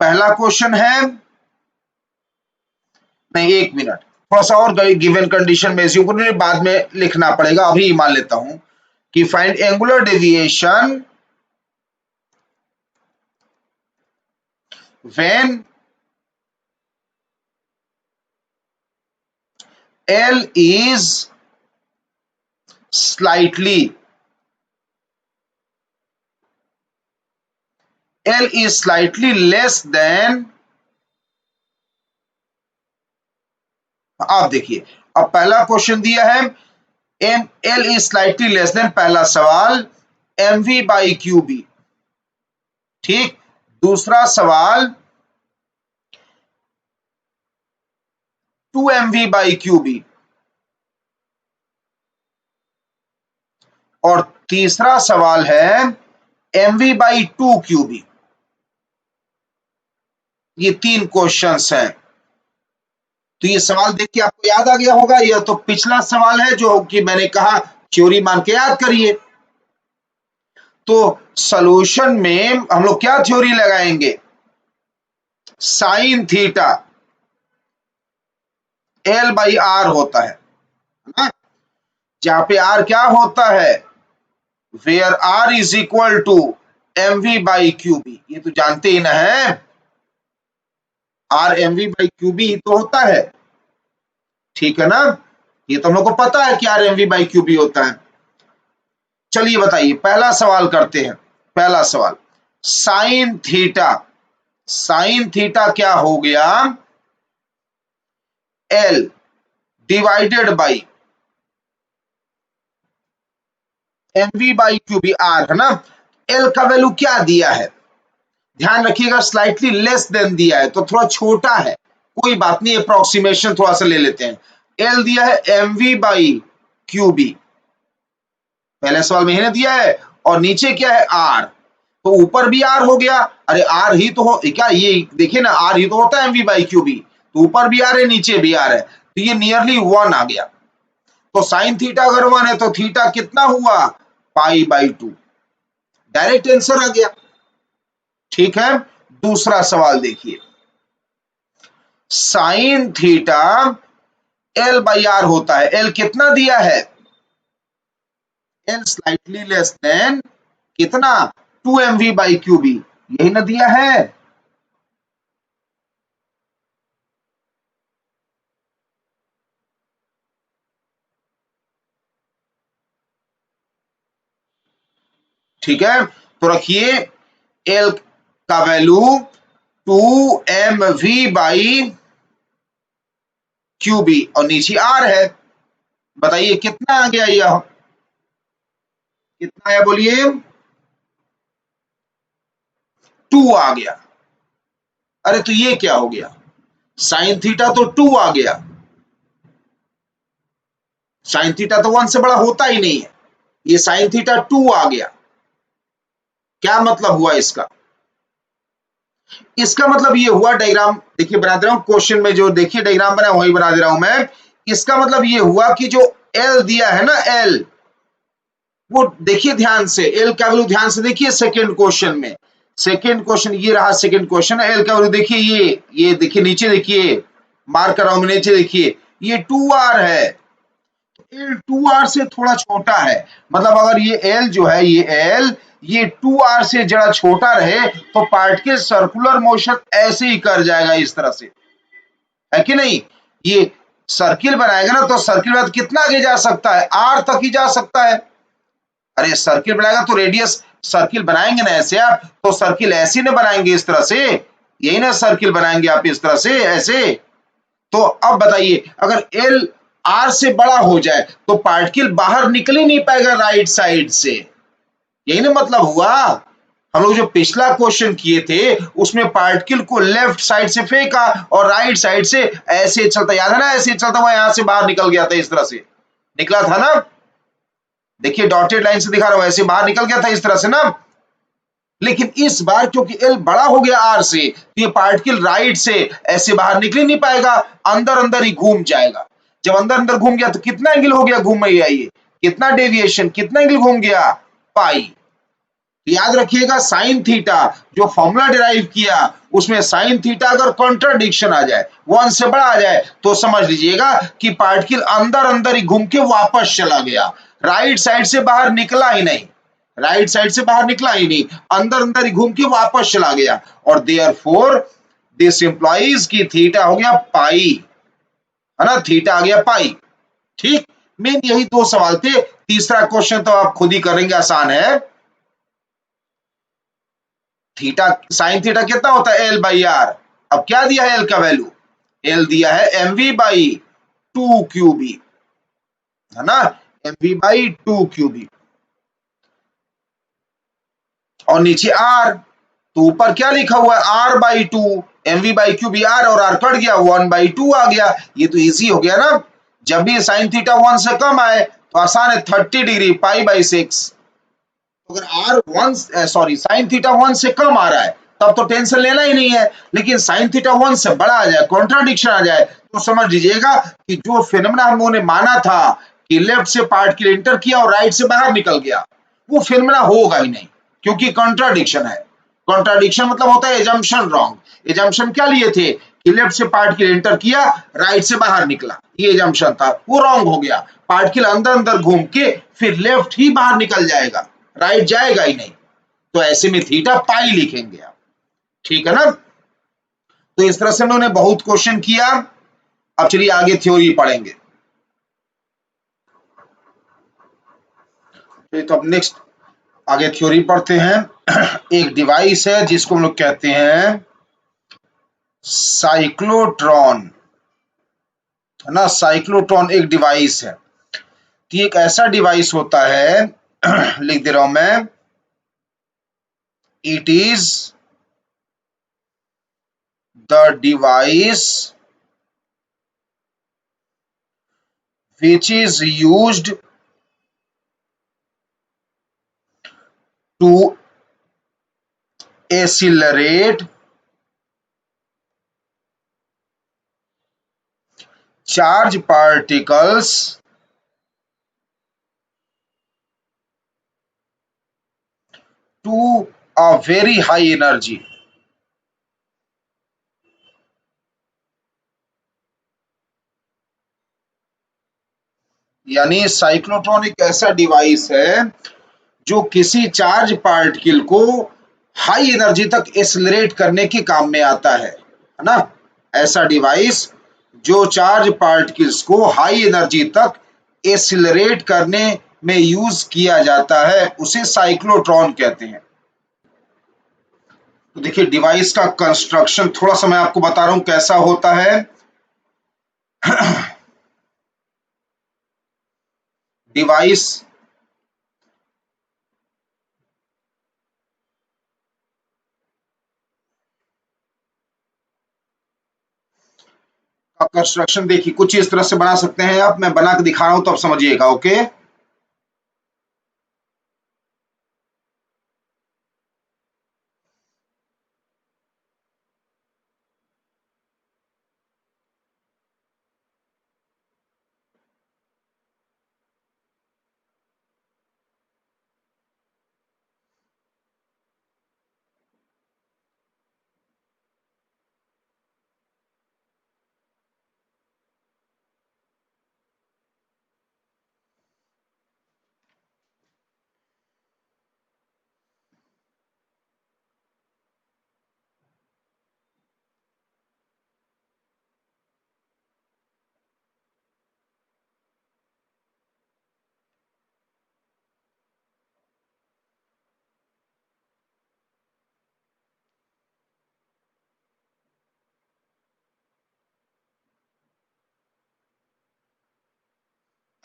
पहला क्वेश्चन है, नहीं एक मिनट, थोड़ा सा और गिवन कंडीशन में इसी को बाद में लिखना पड़ेगा, अभी मान लेता हूं कि find angular deviation when L is slightly less than, आप देखिए, अब पहला क्वेश्चन दिया है L is slightly less than, पहला सवाल mv/qb, ठीक। दूसरा सवाल 2mv/qb, और तीसरा सवाल है mv/2qb, ये 3 क्वेश्चंस हैं। तो ये सवाल देख के आपको याद आ गया होगा, यह तो पिछला सवाल है जो कि मैंने कहा थ्योरी मान के याद करिए। तो सॉल्यूशन में हम लोग क्या थ्योरी लगाएंगे, साइन थीटा L/r होता है ना, जहां पे r क्या होता है, where r is equal to mv/qb, ये तो जानते ही ना है, r mv/qb ही तो होता है, ठीक है ना, ये तो हम लोग को पता है कि r mv/qb होता है। चलिए बताइए, पहला सवाल करते हैं, पहला सवाल साइन थीटा, साइन थीटा क्या हो गया, L divided by mv/qb, r है ना, L का वैल्यू क्या दिया है, ध्यान रखिएगा स्लाइटली लेस देन दिया है, तो थोड़ा छोटा है, कोई बात नहीं, अप्रोक्सीमेशन थोड़ा सा ले लेते हैं, L दिया है mv/qb, पहले सवाल में ही दिया है, और नीचे क्या है r, तो ऊपर भी r हो गया, अरे r ही तो हो क्या, ये देखिए ना r ही तो होता है mv/qb, तो ऊपर भी r है नीचे भी r है, तो ये नियरली 1 आ गया, तो साइन थीटा अगर 1 है तो थीटा कितना हुआ, π/2, डायरेक्ट आंसर आ गया, ठीक है। दूसरा सवाल देखिए, साइन थीटा L/r होता है, L कितना दिया है, L स्लाइटली लेस देन कितना, 2mv/qb, यही ना दिया है, ठीक है। तो रखिए L का वैल्यू 2mv/qb क्यू बी और नीचे आर है। बताइए कितना आ गया, यह कितना है बोलिए, 2 आ गया। अरे तो ये क्या हो गया, साइन थीटा तो 2 आ गया, साइन थीटा तो 1 से बड़ा होता ही नहीं है, ये साइन थीटा 2 आ गया। क्या मतलब हुआ इसका, इसका मतलब ये हुआ, डायग्राम देखिए बना दे रहा हूं, क्वेश्चन में जो देखिए डायग्राम बना वही बना दे रहा हूं मैं। इसका मतलब ये हुआ कि जो एल दिया है ना, एल, वो देखिए ध्यान से, एल का वैल्यू ध्यान से देखिए सेकंड क्वेश्चन में, सेकंड क्वेश्चन ये रहा, सेकंड क्वेश्चन एल का वैल्यू देखिए, ये देखिए नीचे देखिए, मार्क कर रहा हूं नीचे देखिए, ये 2r है, एल 2r से थोड़ा छोटा है, मतलब अगर ये एल जो है, ये एल ये 2r से जरा छोटा रहे तो पार्टिकल सर्कुलर मोशन ऐसे ही कर जाएगा इस तरह से, है कि नहीं। ये सर्किल बनाएगा ना, तो सर्किल बाद कितना आगे जा सकता है, r तक ही जा सकता है। अरे सर्किल बनाएगा तो रेडियस, सर्किल बनाएंगे ना ऐसे आप, तो सर्किल ऐसे ना बनाएंगे इस तरह से, यही ना सर्किल बनाएंगे आप इस तरह से ऐसे। तो अब बताइए अगर एल आर से बड़ा हो जाए तो पार्टिकल बाहर निकल ही नहीं पाएगा राइट साइड से, यही ना मतलब हुआ। हम लोग जो पिछला क्वेश्चन किए थे उसमें पार्टिकल को लेफ्ट साइड से फेंका और राइट साइड से ऐसे चलता, याद है ना, ऐसे चलता हुआ यहां से बाहर निकल गया था, इस तरह से निकला था ना, देखिए डॉटेड लाइन से दिखा रहा हूं, ऐसे बाहर निकल गया था इस तरह से ना। लेकिन इस बार क्योंकि एल बड़ा हो गया आर से, तो ये पार्टिकल राइट से ऐसे बाहर निकल नहीं पाएगा, अंदर अंदर ही घूम जाएगा। जब अंदर अंदर घूम गया तो कितना एंगल हो गया, घूम आइए, कितना डेविएशन, कितना एंगल घूम गया, पाई। याद रखिएगा साइन थीटा जो फॉर्मूला डिराइव किया उसमें साइन थीटा अगर कॉन्ट्राडिक्शन आ जाए, 1 से बड़ा आ जाए, तो समझ लीजिएगा कि पार्टिकल अंदर अंदर ही घूम के वापस चला गया, राइट साइड से बाहर निकला ही नहीं, राइट साइड से बाहर निकला ही नहीं, अंदर अंदर ही घूम के वापस चला गया। और देयरफॉर दिस इंप्लाइज कि थीटा हो गया पाई, है ना, थीटा आ गया पाई। ठीक, मेन यही 2 सवाल थे, तीसरा क्वेश्चन तो आप खुद ही करेंगे, आसान है। थीटा साइन थीटा कितना होता है, एल बाई आर। अब क्या दिया है एल का वैल्यू, एल दिया है mv बाई 2 क्यूबी, है ना, mv बाई 2 क्यूबी, और नीचे आर, तो ऊपर क्या लिखा हुआ है, R by 2, mv by QB R, और आर कट गया, 1 बाई 2 आ गया। ये तो इजी हो गया ना, जब भी साइन थीटा 1 से कम आए तो आसान है, 30 डिग्री पाई बाई 6। अगर आर 1 सॉरी साइन थीटा 1 से कम आ रहा है तब तो टेंशन लेना ही नहीं है, लेकिन साइन थीटा 1 से बड़ा आ जाए, कॉन्ट्राडिक्शन आ जाए, तो समझ लीजिएगा कि जो फिनोमेना हम लोगों ने माना था कि लेफ्ट से पार्टिकल एंटर किया और राइट से बाहर निकल गया, वो फिनोमेना होगा ही नहीं, क्योंकि कॉन्ट्राडिक्शन है। कॉन्ट्राडिक्शन मतलब होता है एजम्पशन रॉन्ग। एजम्पशन क्या लिए थे कि लेफ्ट से पार्टिकल एंटर किया, राइट से बाहर निकला, ये एजम्पशन था, वो रॉन्ग हो गया। पार्टिकल अंदर अंदर घूम के फिर लेफ्ट ही बाहर निकल जाएगा, राइट जाएगा ही नहीं, तो ऐसे में थीटा पाई लिखेंगे आप, ठीक है ना। तो इस तरह से हम लोगों ने बहुत क्वेश्चन किया। अब चलिए आगे थ्योरी पढ़ेंगे। तो अब नेक्स्ट आगे थ्योरी पढ़ते हैं। एक डिवाइस है जिसको हम लोग कहते हैं साइक्लोट्रॉन, है ना, साइक्लोट्रॉन एक डिवाइस है। तो एक ऐसा डिवाइस होता है, लिख दे रहा हूं मैं, it is the device which is used to accelerate charge particles to a very high energy। यानी साइक्लोट्रॉन एक ऐसा डिवाइस है जो किसी चार्ज पार्टिकल को हाई एनर्जी तक एक्सेलरेट करने के काम में आता है ना। ऐसा डिवाइस जो चार्ज पार्टिकल्स को हाई एनर्जी तक एक्सेलरेट करने में यूज किया जाता है उसे साइक्लोट्रॉन कहते हैं। तो देखिए डिवाइस का कंस्ट्रक्शन थोड़ा सा मैं आपको बता रहा हूं कैसा होता है। डिवाइस का कंस्ट्रक्शन देखिए कुछ इस तरह से बना सकते हैं आप, मैं बना के दिखा रहा हूं तो आप समझिएगा। ओके,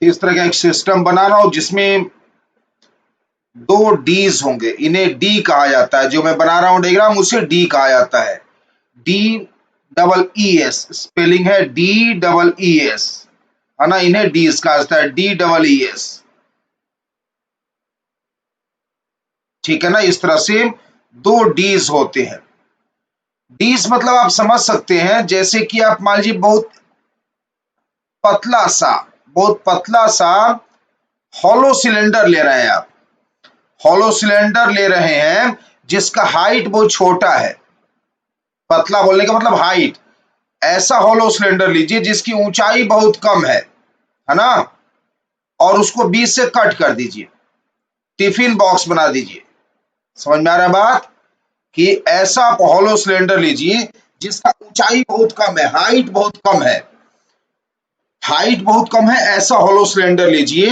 इस तरह का एक सिस्टम बना रहा हूं जिसमें दो डीज होंगे, इन्हें डी कहा जाता है। जो मैं बना रहा हूं डायग्राम उसे डी कहा जाता है। D double E S spelling है, डी डबल ई एस, है ना, इन्हें डीज कहा जाता है, डी डबल ई एस। ठीक है ना, इस तरह से दो डीज होते हैं। डीज मतलब आप समझ सकते हैं, जैसे कि आप मान लीजिए पतला सा बहुत पतला सा हॉलो सिलेंडर ले रहे हैं आप, हॉलो सिलेंडर ले रहे हैं जिसका हाइट बहुत छोटा है। पतला बोलने का मतलब हाइट। ऐसा हॉलो सिलेंडर लीजिए जिसकी ऊंचाई बहुत कम है ना, और उसको बीच से कट कर दीजिए, टिफिन बॉक्स बना दीजिए। समझ में आ रहा है बात? कि ऐसा आप हॉलो सिलेंडर लीजिए जिसका ऊंचाई बहुत कम है, हाइट बहुत कम है, हाइट बहुत कम है, ऐसा हॉलो सिलेंडर लीजिए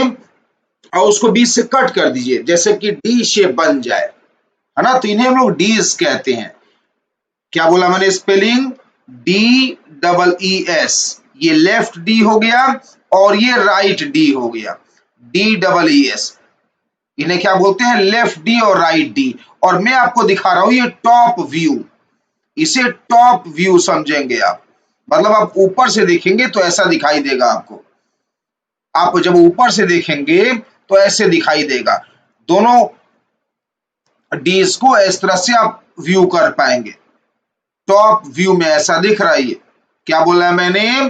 और उसको बीच से कट कर दीजिए जैसे कि डी शेप बन जाए, है ना। तो इन्हें हम लोग डीज कहते हैं। क्या बोला मैंने spelling? D double E S. ये लेफ्ट डी हो गया और ये राइट डी हो गया, डी डबल ई एस। इन्हें क्या बोलते हैं? लेफ्ट डी और राइट डी। और मैं आपको दिखा रहा हूं ये टॉप व्यू, इसे टॉप व्यू समझेंगे आप। मतलब आप ऊपर से देखेंगे तो ऐसा दिखाई देगा आपको, आप जब ऊपर से देखेंगे तो ऐसे दिखाई देगा। दोनों डीज को इस तरह से आप व्यू कर पाएंगे। टॉप व्यू में ऐसा दिख रहा है। ये क्या बोला है मैंने?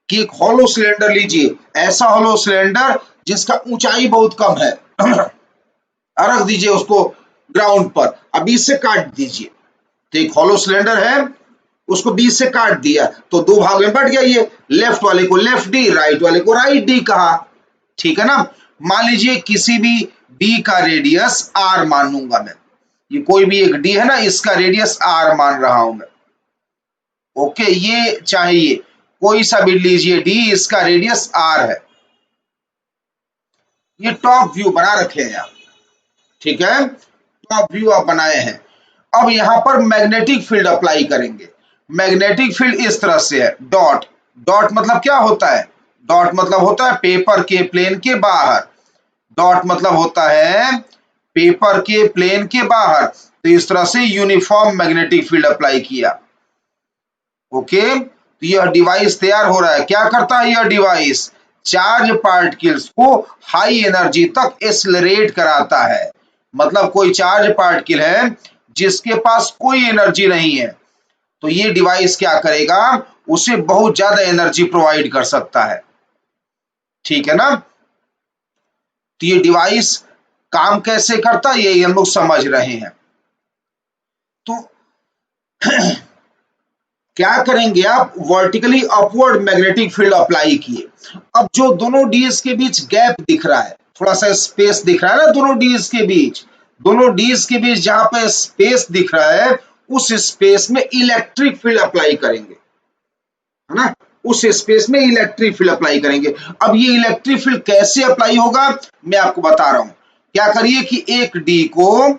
कि एक हॉलो सिलेंडर लीजिए, ऐसा हॉलो सिलेंडर जिसका ऊंचाई बहुत कम है रख दीजिए उसको ग्राउंड पर, अब बीच से काट दीजिए। तो एक हॉलो सिलेंडर है, उसको बीच से काट दिया तो दो भाग में बट गया। ये लेफ्ट वाले को लेफ्ट डी, राइट वाले को राइट डी कहा। ठीक है ना। मान लीजिए किसी भी डी का रेडियस आर मानूंगा मैं, ये कोई भी एक डी है ना, इसका रेडियस आर मान रहा हूं मैं। ओके, ये चाहिए कोई सा भी लीजिए डी, इसका रेडियस आर है। ये टॉप व्यू बना रखे हैं आप, ठीक है, टॉप व्यू आप बनाए हैं। अब यहां पर मैग्नेटिक फील्ड अप्लाई करेंगे। मैग्नेटिक फील्ड इस तरह से है, डॉट। डॉट मतलब क्या होता है? डॉट मतलब होता है पेपर के प्लेन के बाहर। डॉट मतलब होता है पेपर के प्लेन के बाहर। तो इस तरह से यूनिफॉर्म मैग्नेटिक फील्ड अप्लाई किया। ओके, तो यह डिवाइस तैयार हो रहा है। क्या करता है यह डिवाइस? चार्ज पार्टिकल्स को हाई एनर्जी तक एक्सेलरेट कराता है। मतलब कोई चार्ज पार्टिकल है जिसके पास कोई एनर्जी नहीं है, तो ये डिवाइस क्या करेगा? उसे बहुत ज्यादा एनर्जी प्रोवाइड कर सकता है। ठीक है ना। तो ये डिवाइस काम कैसे करता है ये हम लोग समझ रहे हैं। तो क्या करेंगे आप? Vertically upward magnetic field apply किए। अब जो दोनों डीज के बीच गैप दिख रहा है, थोड़ा सा स्पेस दिख रहा है ना दोनों डीज के बीच, दोनों डीज के बीच जहां पे स्पेस दिख रहा है उस स्पेस में इलेक्ट्रिक फील्ड अप्लाई करेंगे, है ना। उस स्पेस में इलेक्ट्रिक फील्ड अप्लाई करेंगे। अब ये इलेक्ट्रिक फील्ड कैसे अप्लाई होगा मैं आपको बता रहा हूं। क्या करिए कि एक डी को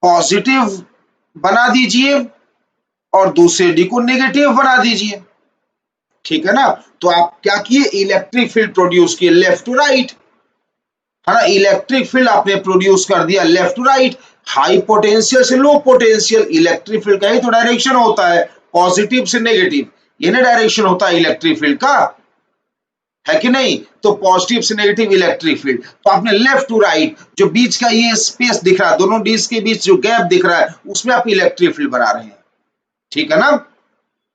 पॉजिटिव बना दीजिए और दूसरे डी को नेगेटिव बना दीजिए, ठीक है ना। तो आप क्या किए, इलेक्ट्रिक फील्ड प्रोड्यूस किए लेफ्ट टू राइट, है ना। इलेक्ट्रिक फील्ड आपने प्रोड्यूस कर दिया left to right, high potential से लो पोटेंशियल। इलेक्ट्रिक फील्ड का ही तो डायरेक्शन होता है, पॉजिटिव से नेगेटिव, ये ना डायरेक्शन होता है इलेक्ट्रिक फील्ड का, है कि नहीं। तो पॉजिटिव से नेगेटिव इलेक्ट्रिक फील्ड, तो आपने लेफ्ट टू राइट जो बीच का ये स्पेस दिख रहा है, दोनों डिस्क के बीच जो गैप दिख रहा है, उसमें आप इलेक्ट्रिक फील्ड बना रहे हैं, ठीक है ना।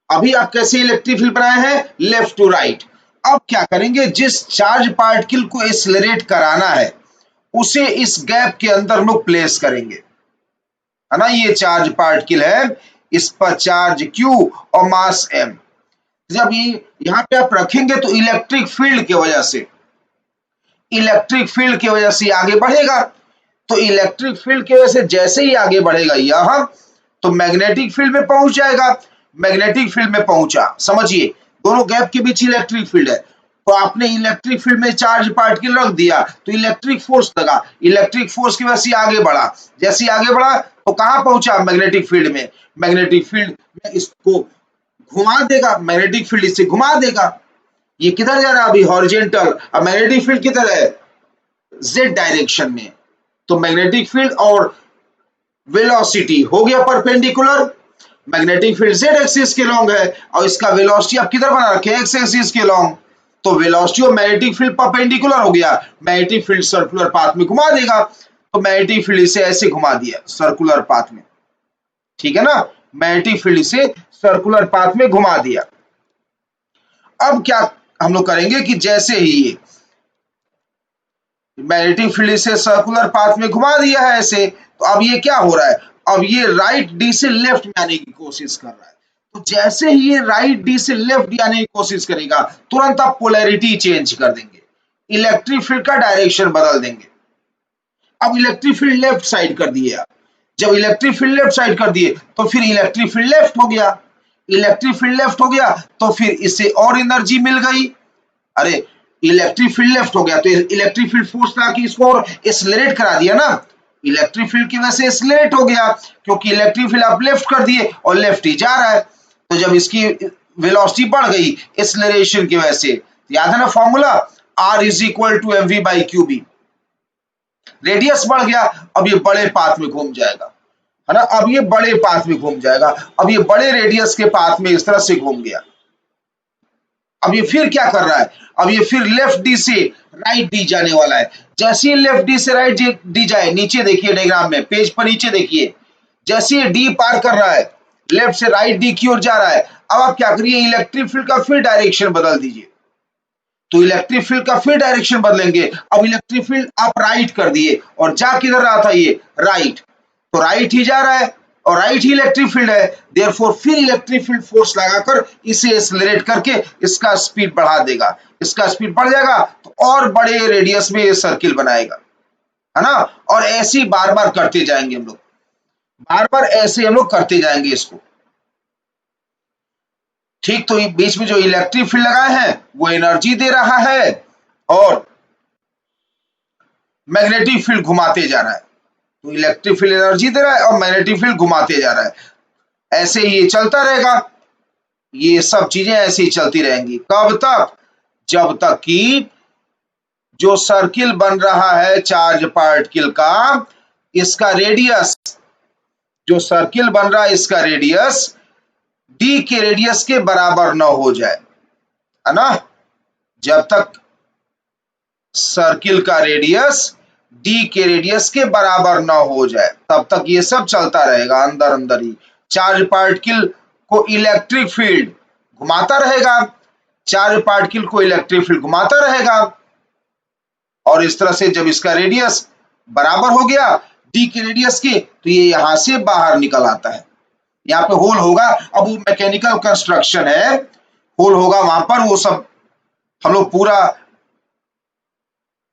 अभी आप कैसे इलेक्ट्रिक फील्ड बनाए हैं, लेफ्ट टू राइट। अब क्या करेंगे, जिस चार्ज पार्टिकल को एक्सेलरेट कराना है उसे इस गैप के अंदर हम लोग प्लेस करेंगे, है ना। ये चार्ज पार्टिकल है, इस पर चार्ज Q और मास M। जब ये यहां पे आप रखेंगे तो इलेक्ट्रिक फील्ड की वजह से, इलेक्ट्रिक फील्ड की वजह से आगे बढ़ेगा। तो इलेक्ट्रिक फील्ड की वजह से जैसे ही आगे बढ़ेगा यहां, तो मैग्नेटिक फील्ड में पहुंच जाएगा। मैग्नेटिक फील्ड में पहुंचा, समझिए दोनों गैप के बीच इलेक्ट्रिक फील्ड है, तो आपने इलेक्ट्रिक फील्ड में चार्ज पार्टिकल रख दिया तो इलेक्ट्रिक फोर्स लगा, इलेक्ट्रिक फोर्स की वजह से आगे बढ़ा। जैसे आगे बढ़ा तो कहां पहुंचा, मैग्नेटिक फील्ड में। मैग्नेटिक फील्ड में इसको घुमा देगा, मैग्नेटिक फील्ड इसे घुमा देगा। ये किधर जा रहा है अभी, हॉरिजॉन्टल। अब मैग्नेटिक फील्ड किधर है, जेड डायरेक्शन में। तो मैग्नेटिक फील्ड और वेलोसिटी हो गया perpendicular. Magnetic field Z axis के लॉन्ग है और इसका वेलोसिटी आप किधर बना रखे हैं, एक्स एक्सिस के लॉन्ग। तो वेलोसिटी और मैग्नेटिक फील्ड परपेंडिकुलर हो गया, मैग्नेटिक फील्ड सर्कुलर पाथ में घुमा देगा। तो मैग्नेटिक फील्ड इसे ऐसे घुमा दिया सर्कुलर पाथ में, ठीक है ना। मैग्नेटिक फील्ड इसे सर्कुलर पाथ में घुमा दिया। अब क्या हम लोग करेंगे कि जैसे ही ये मैग्नेटिक फील्ड से सर्कुलर पाथ में घुमा दिया है ऐसे, तो अब ये क्या हो रहा है, अब ये राइट डी से लेफ्ट में आने की कोशिश कर रहा है। तो जैसे ही ये राइट डी से लेफ्ट आने की कोशिश करेगा, तुरंत आप पोलैरिटी चेंज कर देंगे, इलेक्ट्रिक फील्ड का डायरेक्शन बदल देंगे। अब इलेक्ट्रिक फील्ड लेफ्ट साइड कर दिए आप, जब इलेक्ट्रिक फील्ड लेफ्ट साइड कर दिए तो फिर इलेक्ट्रिक फील्ड लेफ्ट हो गया। इलेक्ट्रिक फील्ड लेफ्ट हो गया तो फिर इससे और एनर्जी मिल गई। अरे इलेक्ट्रिक फील्ड लेफ्ट हो गया तो इलेक्ट्रिक फील्ड फोर्स लगा के इसको और एक्सेलरेट करा दिया ना, इलेक्ट्रिक फील्ड की वजह से एक्सेलरेट हो गया, क्योंकि इलेक्ट्रिक फील्ड आप लेफ्ट कर दिए और लेफ्ट ही जा रहा है। तो जब इसकी वेलोसिटी बढ़ गई एक्सेलरेशन की वजह से, याद है ना formula, R is equal to mv by QB। Radius बढ़ गया, अब ये बड़े पाथ में घूम जाएगा, है ना। अब ये बड़े पाथ में घूम जाएगा, अब ये बड़े रेडियस के पाथ में इस तरह से घूम गया। अब ये फिर क्या कर रहा है, अब ये फिर लेफ्ट डी से राइट डी जाने वाला है। जैसे ही लेफ्ट डी से राइट डी जाए, नीचे देखिए डायग्राम में, पेज पर नीचे देखिए, जैसे ये डी पार कर रहा है, लेफ्ट से राइट डी की ओर जा रहा है। अब आप क्या करिए, इलेक्ट्रिक फील्ड का फिर डायरेक्शन बदल दीजिए। तो इलेक्ट्रिक फील्ड का फिर डायरेक्शन बदलेंगे। अब इलेक्ट्रिक फील्ड आप राइट कर दिए और जा किधर रहा था, ये राइट, तो राइट ही जा रहा है और राइट ही इलेक्ट्रिक फील्ड है। देयरफॉर फिर इलेक्ट्रिक फील्ड फोर्स लगाकर इसे एक्सेलरेट करके इसका स्पीड बढ़ा देगा। इसका स्पीड बढ़ जाएगा तो और बड़े रेडियस में ये सर्किल बनाएगा, है ना। और ऐसे ही बार बार करते जाएंगे हम लोग, बार बार ऐसे हम लोग करते जाएंगे इसको, ठीक। तो बीच में जो इलेक्ट्रिक फील्ड लगाए हैं वो एनर्जी दे रहा है और मैग्नेटिक फील्ड घुमाते जा रहा है। तो इलेक्ट्रिक फील्ड एनर्जी दे रहा है और मैग्नेटिक फील्ड घुमाते जा रहा है। ऐसे ही ये चलता रहेगा, ये सब चीजें ऐसे ही चलती रहेंगी। कब तक, जब तक कि जो सर्किल बन रहा है चार्ज पार्टिकल का, इसका रेडियस, जो सर्किल बन रहा है इसका रेडियस डी के रेडियस के बराबर न हो जाए, है ना। जब तक सर्किल का रेडियस डी के रेडियस के बराबर न हो जाए तब तक ये सब चलता रहेगा अंदर अंदर ही। चार्ज पार्टिकल को इलेक्ट्रिक फील्ड घुमाता रहेगा, चार्ज पार्टिकल को इलेक्ट्रिक फील्ड घुमाता रहेगा, और इस तरह से जब इसका रेडियस बराबर हो गया डी के रेडियस के, तो ये यहां से बाहर निकल आता है। यहाँ पे होल होगा, अब वो मैकेनिकल कंस्ट्रक्शन है, होल होगा वहां पर, वो सब हम लोग पूरा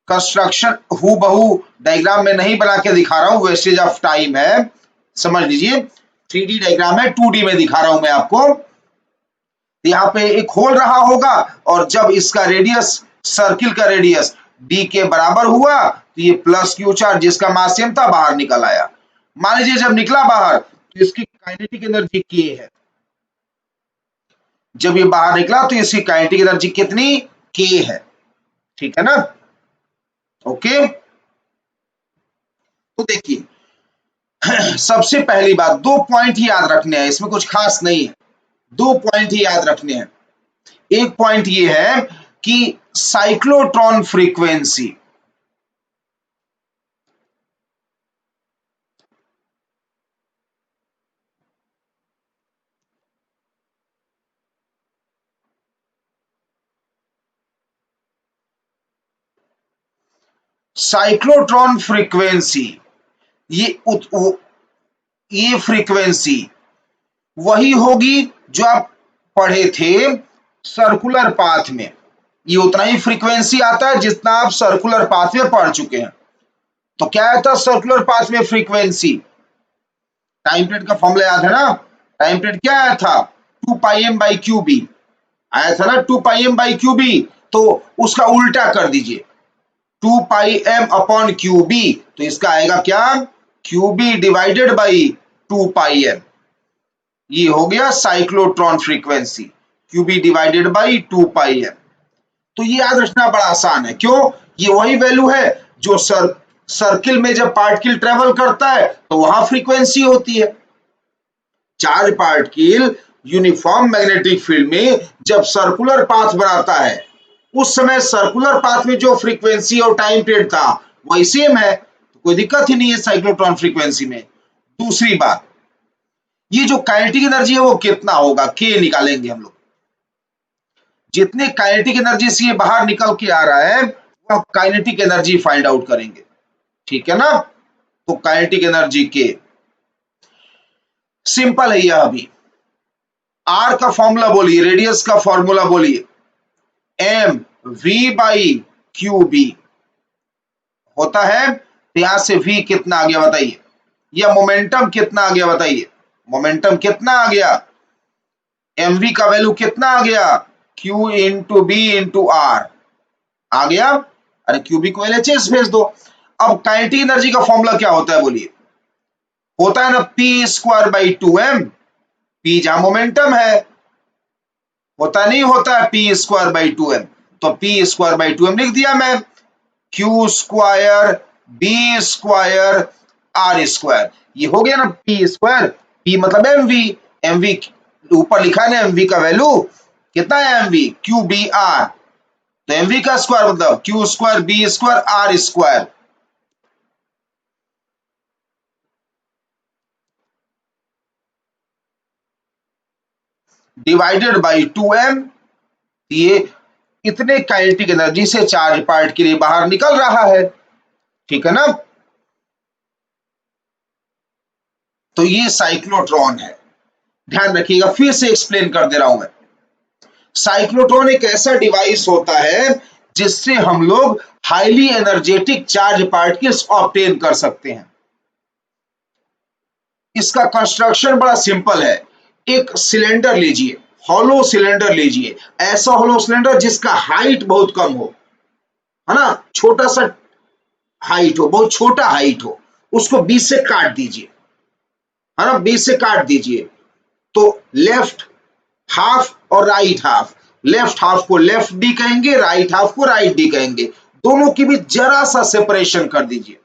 कंस्ट्रक्शन हूबहू डायग्राम में नहीं बना के दिखा रहा हूं, वेस्टेज ऑफ टाइम है, समझ लीजिए। 3D डायग्राम है, 2D में दिखा रहा हूं मैं आपको। यहाँ पे एक होल रहा होगा और जब इसका रेडियस, सर्किल का रेडियस डी के बराबर हुआ तो ये प्लस क्यू चार्ज जिसका मास सेम था बाहर निकल आया। मान लीजिए जब निकला बाहर तो इसकी काइनेटिक एनर्जी के है, जब ये बाहर निकला तो इसकी काइनेटिक एनर्जी कितनी, के है, ठीक है ना। ओके, तो देखिए सबसे पहली बात, 2 पॉइंट ही याद रखने हैं, इसमें कुछ खास नहीं है, 2 पॉइंट ही याद रखने हैं। एक पॉइंट ये है कि साइक्लोट्रॉन फ्रीक्वेंसी, साइक्लोट्रॉन फ्रीक्वेंसी, ये फ्रीक्वेंसी वही होगी जो आप पढ़े थे सर्कुलर पाथ में, ये उतना ही फ्रीक्वेंसी आता है जितना आप सर्कुलर पाथ में पढ़ चुके हैं। तो क्या आया था सर्कुलर पाथ में फ्रीक्वेंसी, टाइम पीरियड का फॉर्मूला याद है ना, टाइम पीरियड क्या आया था, 2πm/qb आया था ना, 2πm/qb, तो उसका उल्टा कर दीजिए 2πm/qb, तो इसका आएगा क्या, qb डिवाइडेड बाई 2πm, ये हो गया cyclotron frequency, qb divided by 2πm। तो ये याद रखना बड़ा आसान है, क्यों, ये वही वैल्यू है जो सर्किल में जब पार्टिकल ट्रेवल करता है तो वहां फ्रीक्वेंसी होती है। Charge particle uniform magnetic field में जब सर्कुलर पाथ बनाता है, उस समय सर्कुलर पाथ में जो फ्रीक्वेंसी और टाइम पीरियड था वही सेम है, तो कोई दिक्कत ही नहीं है साइक्लोट्रॉन फ्रीक्वेंसी में। दूसरी बात, ये जो काइनेटिक एनर्जी है वो कितना होगा, के निकालेंगे हम लोग, जितने काइनेटिक एनर्जी से ये बाहर निकल के आ रहा है वो काइनेटिक एनर्जी फाइंड आउट करेंगे, ठीक है ना। तो काइनेटिक एनर्जी के सिंपल है यह, अभी आर का फॉर्मूला बोलिए, रेडियस का फॉर्मूला बोलिए, M V by Q B होता है, तो यहां से वी कितना आ गया बताइए, या मोमेंटम कितना आ गया बताइए, मोमेंटम कितना आ गया, एम वी का वैल्यू कितना आ गया, Q into B into R आ गया, अरे क्यू बी को एलएचएस भेज दो। अब काइनेटिक एनर्जी का फॉर्मूला क्या होता है बोलिए, होता है ना p²/2m, p जहां मोमेंटम है, होता नहीं होता है p²/2m, तो p²/2m लिख दिया मैं, q², b² r², ये हो गया ना p², p मतलब mv, mv ऊपर लिखा है ना mv का वैल्यू कितना है, mv qbr, तो mv का स्क्वायर मतलब q² b² r², divided by 2m, ये इतने काइनेटिक एनर्जी से चार्ज पार्ट के लिए बाहर निकल रहा है, ठीक है ना। तो ये साइक्लोट्रॉन है, ध्यान रखिएगा, फिर से एक्सप्लेन कर दे रहा हूं मैं। साइक्लोट्रॉन एक ऐसा डिवाइस होता है जिससे हम लोग highly energetic charge particles obtain कर सकते हैं। इसका कंस्ट्रक्शन बड़ा सिंपल है, एक सिलेंडर लीजिए, हॉलो सिलेंडर लीजिए, ऐसा हॉलो सिलेंडर जिसका हाइट बहुत कम हो, है ना, छोटा सा हाइट हो, बहुत छोटा हाइट हो, उसको बीच से काट दीजिए, है ना, बीच से काट दीजिए, तो लेफ्ट हाफ और राइट हाफ, लेफ्ट हाफ को लेफ्ट डी कहेंगे, राइट हाफ को राइट डी कहेंगे, दोनों के बीच जरा सा सेपरेशन कर दीजिए,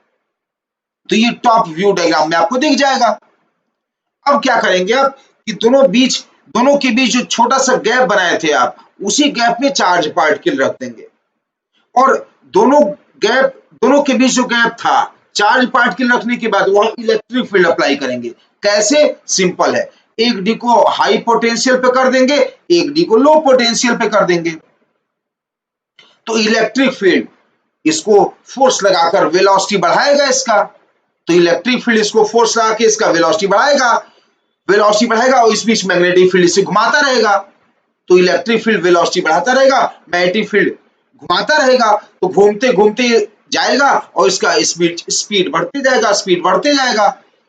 तो ये टॉप व्यू डायग्राम में आपको दिख जाएगा। अब क्या करेंगे आप कि दोनों के बीच जो छोटा सा गैप बनाए थे आप, उसी गैप में चार्ज पार्टिकल रख देंगे, और दोनों के बीच जो गैप था चार्ज पार्टिकल रखने के बाद वहां इलेक्ट्रिक फील्ड अप्लाई करेंगे। कैसे, सिंपल है, एक डी को हाई पोटेंशियल पे कर देंगे, एक डी को लो पोटेंशियल पे कर देंगे, तो इलेक्ट्रिक फील्ड इसको फोर्स लगाकर वेलोसिटी बढ़ाएगा इसका, तो इलेक्ट्रिक फील्ड इसको फोर्स लगा के इसका वेलोसिटी बढ़ाएगा और इस बीच मैग्नेटिक फील्ड इसे घुमाता रहेगा, तो इलेक्ट्रिक फील्ड वेलोसिटी बढ़ाता रहेगा, मैग्नेटिक फील्ड घुमाता रहेगा, तो घूमते घूमते जाएगा और इसका स्पीड बढ़ते जाएगा,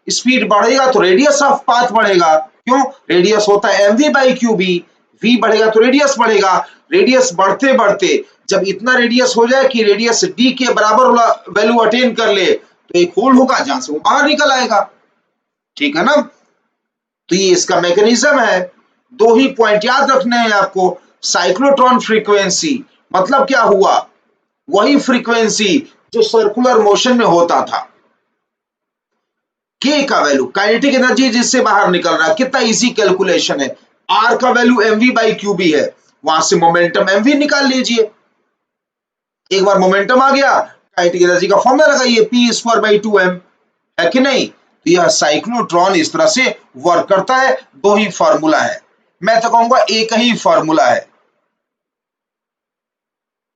स्पीड बढ़ेगा तो रेडियस ऑफ पाथ बढ़ेगा, क्यों, रेडियस होता है mv/qb, v बढ़ेगा तो रेडियस बढ़ेगा, रेडियस बढ़ते बढ़ते जब इतना रेडियस हो जाए कि रेडियस d के बराबर वैल्यू अटेन कर ले, तो एक होल होगा जहां से वो बाहर निकल आएगा, ठीक है ना। तो ये इसका मैकेनिज्म है, दो ही पॉइंट याद रखने हैं आपको। साइक्लोट्रॉन फ्रीक्वेंसी मतलब क्या हुआ, वही फ्रीक्वेंसी जो सर्कुलर मोशन में होता था। के का वैल्यू काइनेटिक एनर्जी जिससे बाहर निकल रहा है, कितना इजी कैलकुलेशन है। आर का वैल्यू mv/qb है, वहां से मोमेंटम mv निकाल लीजिए। एक बार मोमेंटम आ गया, काइनेटिक एनर्जी का फॉर्मूला लगाइए, p²/2m, है कि नहीं। तो यह साइक्लोट्रॉन इस तरह से वर्क करता है। दो ही फॉर्मूला है, मैं तो कहूंगा एक ही फॉर्मूला है।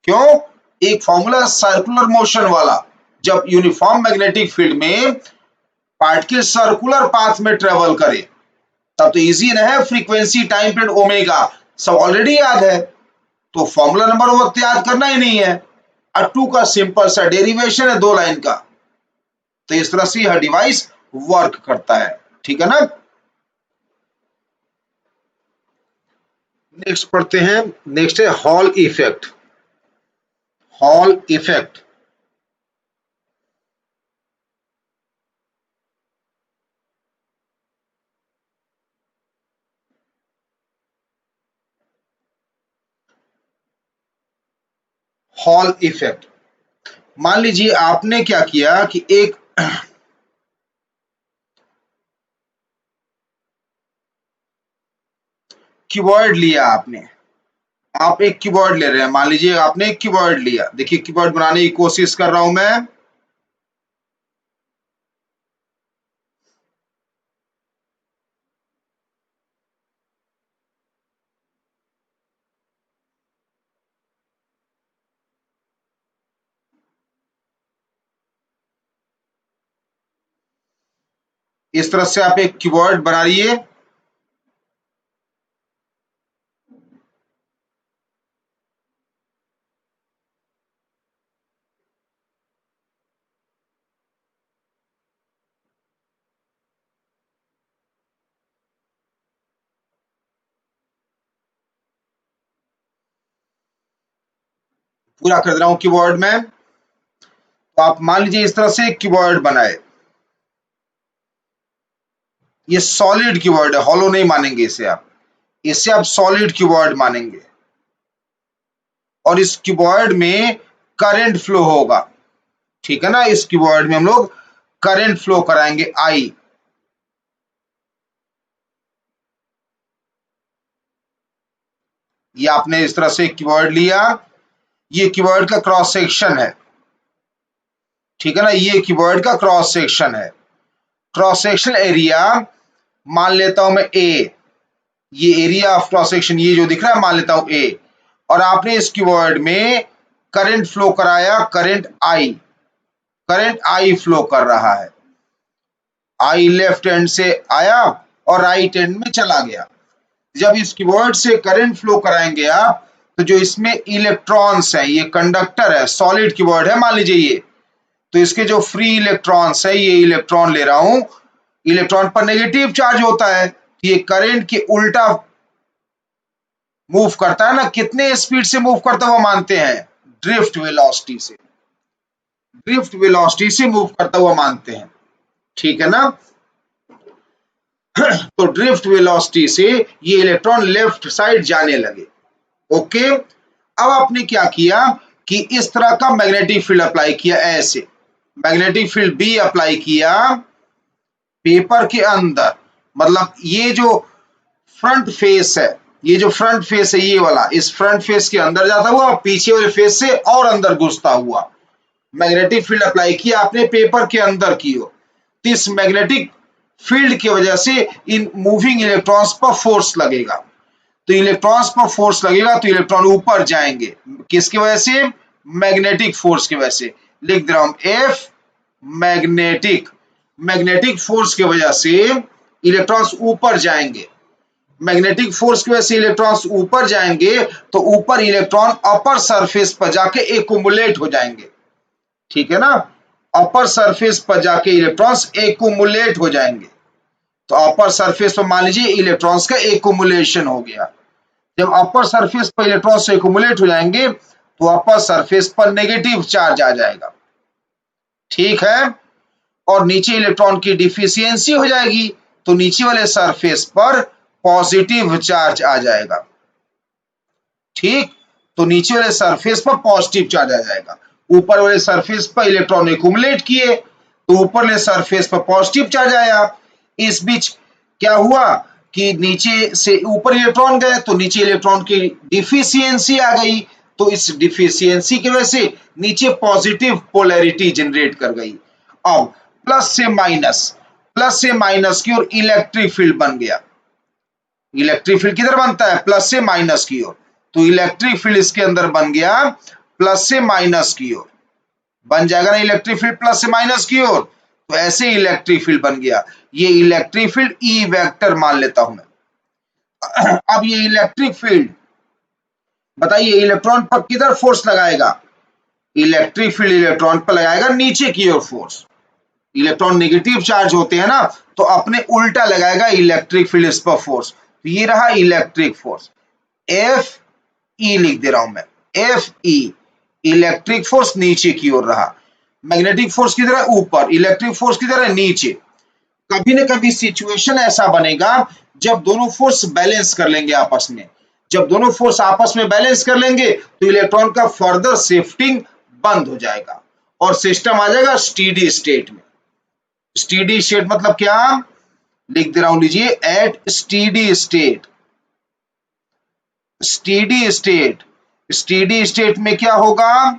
क्यों? एक फॉर्मूला सर्कुलर मोशन वाला, जब यूनिफॉर्म मैग्नेटिक फील्ड में पार्टिकल सर्कुलर पाथ में ट्रेवल करे तब तो इजी ना है। फ्रीक्वेंसी, टाइम पीरियड, ओमेगा सब ऑलरेडी याद है, तो फॉर्मूला नंबर वक्त याद करना ही नहीं है। टू का सिंपल सा डेरिवेशन है 2 लाइन का। तो इस तरह से यह डिवाइस वर्क करता है, ठीक है ना। नेक्स्ट पढ़ते हैं। नेक्स्ट है hall effect. Hall effect hall effect, मान लीजिए आपने क्या किया कि एक कीबोर्ड लिया आपने, आप एक कीबोर्ड ले रहे हैं, मान लीजिए आपने एक कीबोर्ड लिया। देखिए कीबोर्ड बनाने की कोशिश कर रहा हूं मैं। इस तरह से आप एक कीबोर्ड बनाइए। पूरा कर रहा हूं कीबोर्ड में। तो आप मान लीजिए इस तरह से एक कीबोर्ड बनाए। ये सॉलिड कीबोर्ड है, हॉलो नहीं मानेंगे इसे आप, इसे आप सॉलिड कीबोर्ड मानेंगे। और इस कीबोर्ड में करंट फ्लो होगा, ठीक है ना। इस कीबोर्ड में हम लोग करंट फ्लो कराएंगे आई। ये आपने इस तरह से कीबोर्ड लिया, ये कीबोर्ड का क्रॉस सेक्शन है, ठीक है ना। ये कीबोर्ड का क्रॉस सेक्शन है। क्रॉस सेक्शन एरिया मान लेता हूं मैं ए, ये एरिया ऑफ क्रॉस सेक्शन ये जो दिख रहा है मान लेता हूं ए। और आपने इस कीवर्ड में करंट फ्लो कराया, करंट आई फ्लो कर रहा है। आई लेफ्ट हैंड से आया और राइट हैंड में चला गया। जब इस कीवर्ड से करंट फ्लो कराएंगे आप, तो जो इसमें इलेक्ट्रॉन्स हैं, ये कंडक्टर है, सॉलिड कीवर्ड है मान लीजिए ये, तो इसके जो फ्री इलेक्ट्रॉन्स है, ये इलेक्ट्रॉन ले रहा हूं, इलेक्ट्रॉन पर नेगेटिव चार्ज होता है, ये करंट के उल्टा मूव करता है ना। कितने स्पीड से मूव करता है वो मानते हैं, ड्रिफ्ट वेलोसिटी से, ड्रिफ्ट वेलोसिटी से मूव करता हुआ मानते हैं, ठीक है ना। तो ड्रिफ्ट वेलोसिटी से ये इलेक्ट्रॉन लेफ्ट साइड जाने लगे। ओके, अब आपने क्या किया कि इस तरह का मैग्नेटिक फील्ड अप्लाई किया, ऐसे मैग्नेटिक फील्ड बी अप्लाई किया पेपर के अंदर। मतलब ये जो फ्रंट फेस है, ये जो फ्रंट फेस है ये वाला, इस फ्रंट फेस के अंदर जाता हुआ पीछे वाले फेस से और अंदर घुसता हुआ मैग्नेटिक फील्ड अप्लाई किया आपने पेपर के अंदर की हो। तो इस मैग्नेटिक फील्ड की वजह से इन मूविंग इलेक्ट्रॉन्स पर फोर्स लगेगा। तो इलेक्ट्रॉन्स पर फोर्स लगेगा तो इलेक्ट्रॉन ऊपर जाएंगे, किसकी वजह से, मैग्नेटिक फोर्स की वजह से। लिख दे रहा हूं एफ मैग्नेटिक, मैग्नेटिक फोर्स की वजह से इलेक्ट्रॉन्स ऊपर जाएंगे। मैग्नेटिक फोर्स की वजह से इलेक्ट्रॉन्स ऊपर जाएंगे तो ऊपर इलेक्ट्रॉन अपर सरफेस पर जाके एक्युमुलेट हो जाएंगे, ठीक है ना। अपर सरफेस पर जाके इलेक्ट्रॉन्स एक्युमुलेट हो जाएंगे। तो अपर सरफेस पर मान लीजिए इलेक्ट्रॉन्स का एक्युमुलेशन हो गया। जब अपर सरफेस पर इलेक्ट्रॉन्स एक्युमुलेट हो जाएंगे तो अपर सरफेस पर नेगेटिव चार्ज आ जाएगा, ठीक है। और नीचे इलेक्ट्रॉन की डिफिशियंसी हो जाएगी, तो नीचे वाले सरफेस पर पॉजिटिव चार्ज आ जाएगा। ठीक, तो नीचे वाले सरफेस पर पॉजिटिव चार्ज आ जाएगा, ऊपर वाले सरफेस पर इलेक्ट्रॉन एक्यूमुलेट किए तो ऊपर वाले सरफेस पर पॉजिटिव चार्ज आया। इस बीच क्या हुआ कि नीचे से ऊपर इलेक्ट्रॉन गए तो नीचे इलेक्ट्रॉन की डिफिशियंसी आ गई, तो इस डिफिशियंसी की वजह से नीचे पॉजिटिव पोलैरिटी जनरेट कर गई। अब प्लस से माइनस की ओर इलेक्ट्रिक फील्ड बन गया। इलेक्ट्रिक फील्ड किधर बनता है? प्लस से माइनस की ओर, तो इलेक्ट्रिक फील्ड इसके अंदर बन गया प्लस से माइनस की ओर, बन जाएगा ना इलेक्ट्रिक फील्ड प्लस से माइनस की ओर, तो ऐसे इलेक्ट्रिक फील्ड बन गया। ये इलेक्ट्रिक फील्ड ई वेक्टर मान लेता हूं मैं। अब ये इलेक्ट्रिक फील्ड बताइए इलेक्ट्रॉन पर किधर फोर्स लगाएगा? इलेक्ट्रिक फील्ड इलेक्ट्रॉन पर लगाएगा नीचे की ओर फोर्स। इलेक्ट्रॉन नेगेटिव चार्ज होते हैं ना, तो अपने उल्टा लगाएगा इलेक्ट्रिक फील्ड इस पर फोर्स। तो ये रहा इलेक्ट्रिक फोर्स, एफ ई लिख दे रहा हूं मैं, एफ ई। इलेक्ट्रिक फोर्स नीचे की ओर रहा, मैग्नेटिक फोर्स किधर है? ऊपर, इलेक्ट्रिक फोर्स किधर है? नीचे। कभी ना कभी सिचुएशन ऐसा बनेगा जब दोनों फोर्स बैलेंस कर लेंगे आपस में। जब दोनों फोर्स आपस में बैलेंस कर लेंगे तो इलेक्ट्रॉन का फर्दर शिफ्टिंग बंद हो जाएगा और सिस्टम आ जाएगा स्टेडी स्टेट में। स्टेडी स्टेट मतलब क्या? लिख दे रहा हूं, लीजिए, at steady state. Steady state में क्या होगा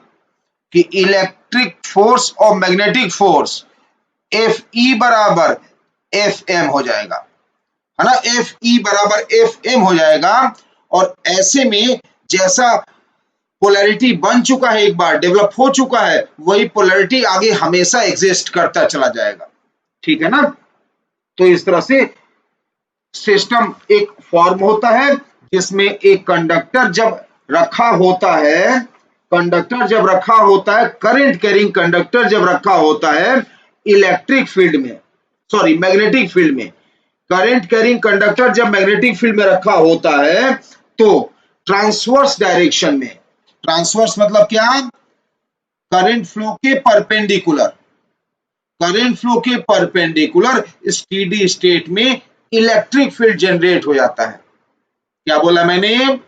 कि इलेक्ट्रिक फोर्स और मैग्नेटिक फोर्स एफ ई बराबर एफ एम हो जाएगा, है ना? एफ ई बराबर एफ एम हो जाएगा। और ऐसे में जैसा पोलैरिटी बन चुका है, एक बार डेवलप हो चुका है, वही पोलैरिटी आगे हमेशा एग्जिस्ट करता चला जाएगा। ठीक है ना? तो इस तरह से सिस्टम एक फॉर्म होता है जिसमें एक कंडक्टर जब रखा होता है, करंट कैरिंग कंडक्टर जब रखा होता है इलेक्ट्रिक फील्ड में, सॉरी मैग्नेटिक फील्ड में, करंट कैरिंग कंडक्टर जब मैग्नेटिक फील्ड में रखा होता है तो ट्रांसवर्स डायरेक्शन में, ट्रांसवर्स मतलब क्या? करंट फ्लो के परपेंडिकुलर स्टेडी स्टेट में इलेक्ट्रिक फील्ड जनरेट हो जाता है। क्या बोला मैंने?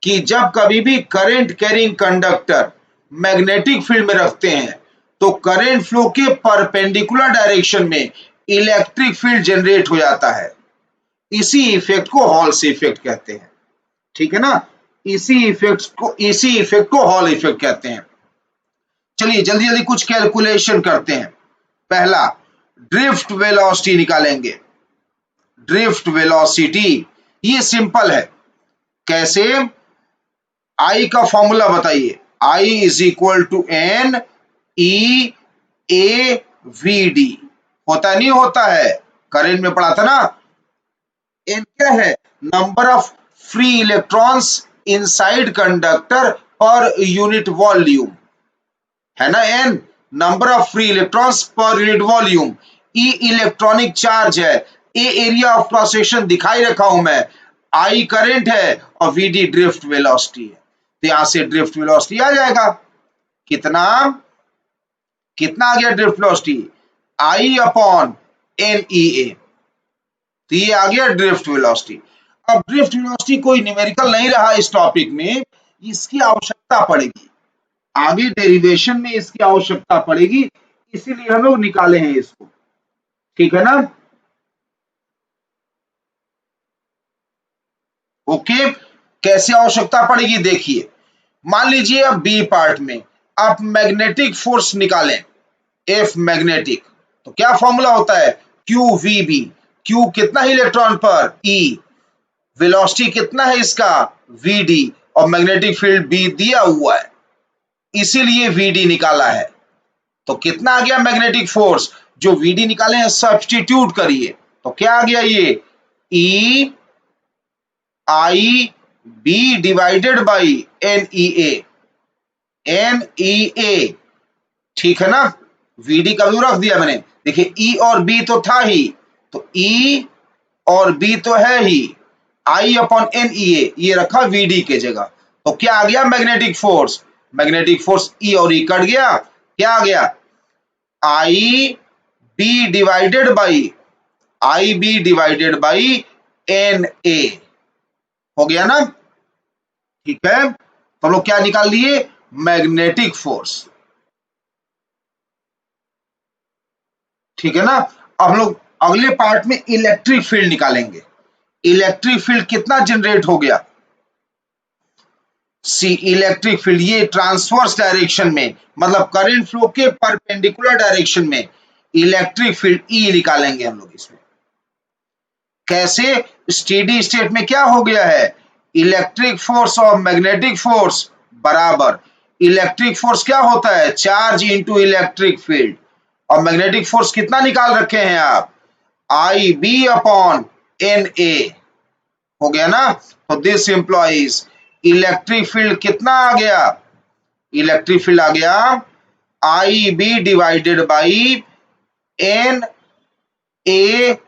कि जब कभी भी current carrying conductor magnetic field में रखते हैं तो करंट फ्लो के परपेंडिकुलर डायरेक्शन में इलेक्ट्रिक फील्ड जनरेट हो जाता है। इसी इफेक्ट को हॉल्स इफेक्ट कहते हैं। ठीक है ना? इसी इफेक्ट को हॉल इफेक्ट कहते हैं। चलिए जल्दी जल्दी कुछ कैलकुलेशन करते हैं। पहला, ड्रिफ्ट वेलोसिटी निकालेंगे। ड्रिफ्ट वेलोसिटी ये सिंपल है। कैसे? आई का फॉर्मूला बताइए। I is equal to N E A V D. होता नहीं होता है? करंट में पढ़ा था ना। एन क्या है? Number of free electrons inside conductor per unit volume, है ना? N number of free electrons per unit volume. E electronic charge है। A area of cross section दिखाई रखा हूं मैं। आई करंट है और वी डी ड्रिफ्ट वेलोसिटी है। तो यहां से ड्रिफ्ट वेलोसिटी आ जाएगा। कितना आ गया ड्रिफ्ट वेलोसिटी? आई अपॉन एन ई ए। तो ये आ गया ड्रिफ्ट वेलोसिटी। अब ड्रिफ्ट वेलोसिटी कोई न्यूमेरिकल नहीं रहा इस टॉपिक में, इसकी आवश्यकता पड़ेगी आगे डेरिवेशन में, इसकी आवश्यकता पड़ेगी, इसीलिए हम लोग निकाले हैं इसको। ठीक है ना? ओके, कैसे आवश्यकता पड़ेगी देखिए। मान लीजिए अब बी पार्ट में आप मैग्नेटिक फोर्स निकालें, एफ मैग्नेटिक, तो क्या फॉर्मूला होता है? Q we B. क्यू कितना है इलेक्ट्रॉन पर? ई। वेलोसिटी कितना है इसका? V D. और मैग्नेटिक फील्ड बी दिया हुआ है, इसीलिए वी डी निकाला है। तो कितना आ गया मैग्नेटिक फोर्स? जो वी डी निकाले हैं सब्स्टिट्यूट करिए, तो क्या आ गया? ये E I B divided by N E A. ठीक है ना? वीडी का व्यू रख दिया मैंने। देखिए ई और बी तो था ही, तो ई और बी तो है ही, आई अपॉन एन ई ए ये रखा वीडी के जगह। तो क्या आ गया? Magnetic force. Magnetic force E और ई कट गया, क्या आ गया? I B divided by N A. हो गया ना? ठीक है, तो हम लोग क्या निकाल लिए? Magnetic force. ठीक है ना? अब हम लोग अगले पार्ट में इलेक्ट्रिक फील्ड निकालेंगे। इलेक्ट्रिक फील्ड कितना जनरेट हो गया? सी इलेक्ट्रिक फील्ड ये ट्रांसवर्स डायरेक्शन में, मतलब करंट फ्लो के परपेंडिकुलर डायरेक्शन में इलेक्ट्रिक फील्ड ई निकालेंगे हम लोग इसमें। कैसे? स्टेडी स्टेट में क्या हो गया है? इलेक्ट्रिक फोर्स और मैग्नेटिक फोर्स बराबर। इलेक्ट्रिक फोर्स क्या होता है? Charge into electric field. और मैग्नेटिक फोर्स कितना निकाल रखे हैं आप? आई बी अपॉन एन ए। हो गया ना? तो दिस इंप्लॉइज इलेक्ट्रिक फील्ड कितना आ गया? इलेक्ट्रिक फील्ड आ गया I B divided by N A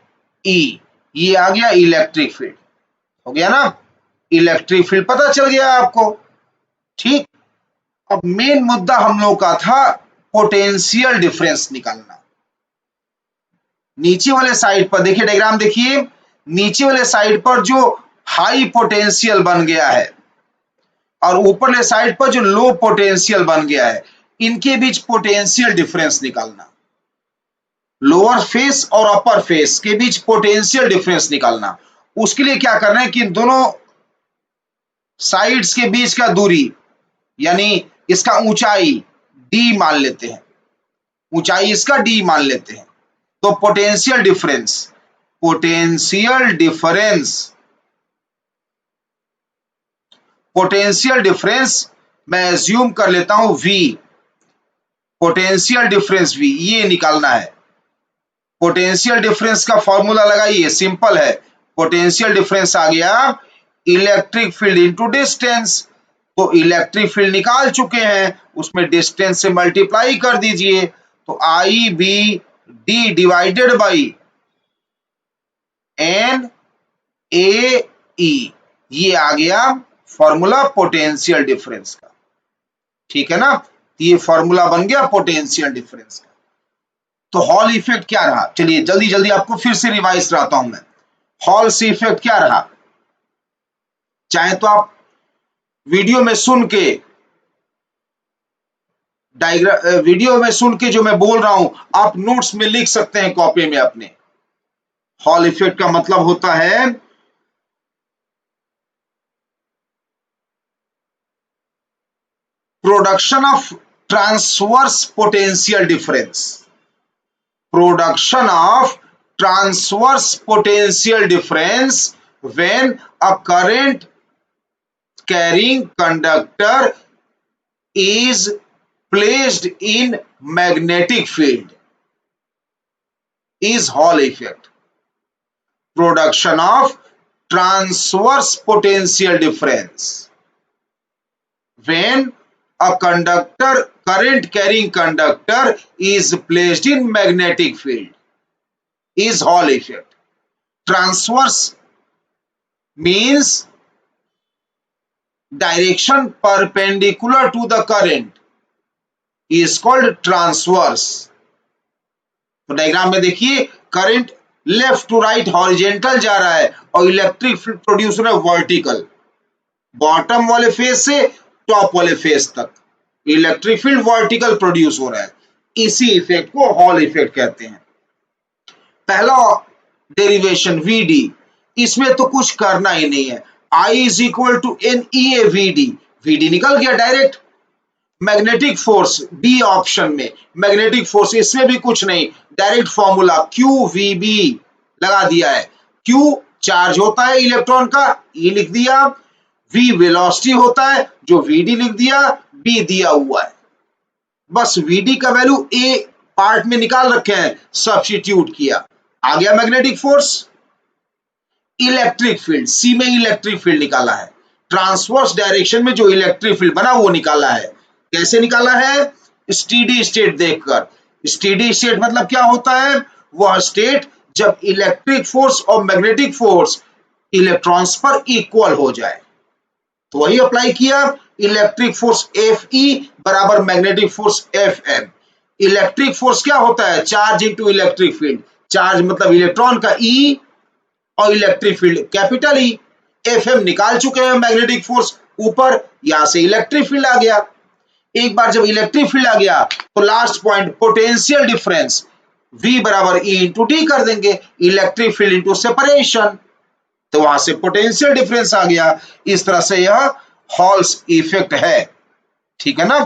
E. ये आ गया इलेक्ट्रिक फील्ड। हो गया ना? इलेक्ट्रिक फील्ड पता चल गया आपको। ठीक, अब मेन मुद्दा हम लोग का था पोटेंशियल डिफरेंस निकालना। नीचे वाले साइड पर देखिए, डायग्राम देखिए, नीचे वाले साइड पर जो हाई पोटेंशियल बन गया है और ऊपरले साइड पर जो लो पोटेंशियल बन गया है, इनके बीच पोटेंशियल डिफरेंस निकालना। लोअर फेस और अपर फेस के बीच पोटेंशियल डिफरेंस निकालना। उसके लिए क्या करना है कि इन दोनों साइड्स के बीच का दूरी, यानी इसका ऊंचाई d मान लेते हैं, ऊंचाई इसका d मान लेते हैं। तो potential difference, potential difference, potential difference मैं एज्यूम कर लेता हूं v। पोटेंशियल डिफरेंस v ये निकालना है। पोटेंशियल डिफरेंस का फॉर्मूला लगाइए, सिंपल है। पोटेंशियल डिफरेंस आ गया इलेक्ट्रिक फील्ड इनटू डिस्टेंस। तो इलेक्ट्रिक फील्ड निकाल चुके हैं, उसमें डिस्टेंस से मल्टीप्लाई कर दीजिए। तो I B D divided by N A E, ये आ गया फॉर्मूला पोटेंशियल डिफरेंस का। ठीक है ना? ये फॉर्मूला बन गया पोटेंशियल डिफरेंस का। तो हॉल इफेक्ट क्या रहा? चलिए जल्दी जल्दी आपको फिर से रिवाइज कराता हूं मैं। हॉल से इफेक्ट क्या रहा? चाहे तो आप वीडियो में सुन के, वीडियो में सुन के जो मैं बोल रहा हूं आप नोट्स में लिख सकते हैं कॉपी में अपने। हॉल इफेक्ट का मतलब होता है production of transverse potential difference. Production of transverse potential difference when a current carrying conductor is placed in magnetic field is Hall effect. Production of transverse potential difference when a current carrying conductor is placed in magnetic field is Hall effect. Transverse means direction perpendicular to the current is called transverse. तो diagram में देखिए, current left to right horizontal जा रहा है और electric field produce हो रहा है वर्टिकल, बॉटम वाले फेज से टॉप वाले फेज तक इलेक्ट्रिक फील्ड वर्टिकल प्रोड्यूस हो रहा है। इसी इफेक्ट को हॉल इफेक्ट कहते हैं। पहला डेरिवेशन VD, इसमें तो कुछ करना ही नहीं है। I is equal to NEA VD, VD निकल गया direct. Magnetic force B option में, मैग्नेटिक फोर्स इसमें भी कुछ नहीं, डायरेक्ट फॉर्मूला QVB लगा दिया है। Q चार्ज होता है इलेक्ट्रॉन का, E लिख दिया। V वेलोसिटी होता है, जो VD लिख दिया, B दिया हुआ है। बस VD का वैल्यू A पार्ट में निकाल रखे हैं, सब्स्टिट्यूट किया, आ गया magnetic force. Electric field, C में इलेक्ट्रिक फील्ड निकाला है, ट्रांसवर्स डायरेक्शन में जो इलेक्ट्रिक फील्ड बना वो निकाला है। कैसे निकाला है? स्टेडी स्टेट देखकर। स्टेडी स्टेट मतलब क्या होता है? वह स्टेट जब इलेक्ट्रिक फोर्स और मैग्नेटिक फोर्स इलेक्ट्रॉन्स पर इक्वल हो जाए। तो वही अप्लाई किया, इलेक्ट्रिक फोर्स Fe बराबर magnetic force Fm। Electric force क्या होता है? Charge into electric field. Charge मतलब इलेक्ट्रॉन का E और electric field capital E. Fm निकाल चुके हैं मैग्नेटिक फोर्स ऊपर, यहां से इलेक्ट्रिक फील्ड आ गया। एक बार जब इलेक्ट्रिक फील्ड आ गया तो last point potential difference V बराबर E इंटू डी कर देंगे, इलेक्ट्रिक फील्ड इंटू सेपरेशन, तो वहां से पोटेंशियल डिफरेंस आ गया। इस तरह से यह हॉल्स इफेक्ट है, ठीक है ना।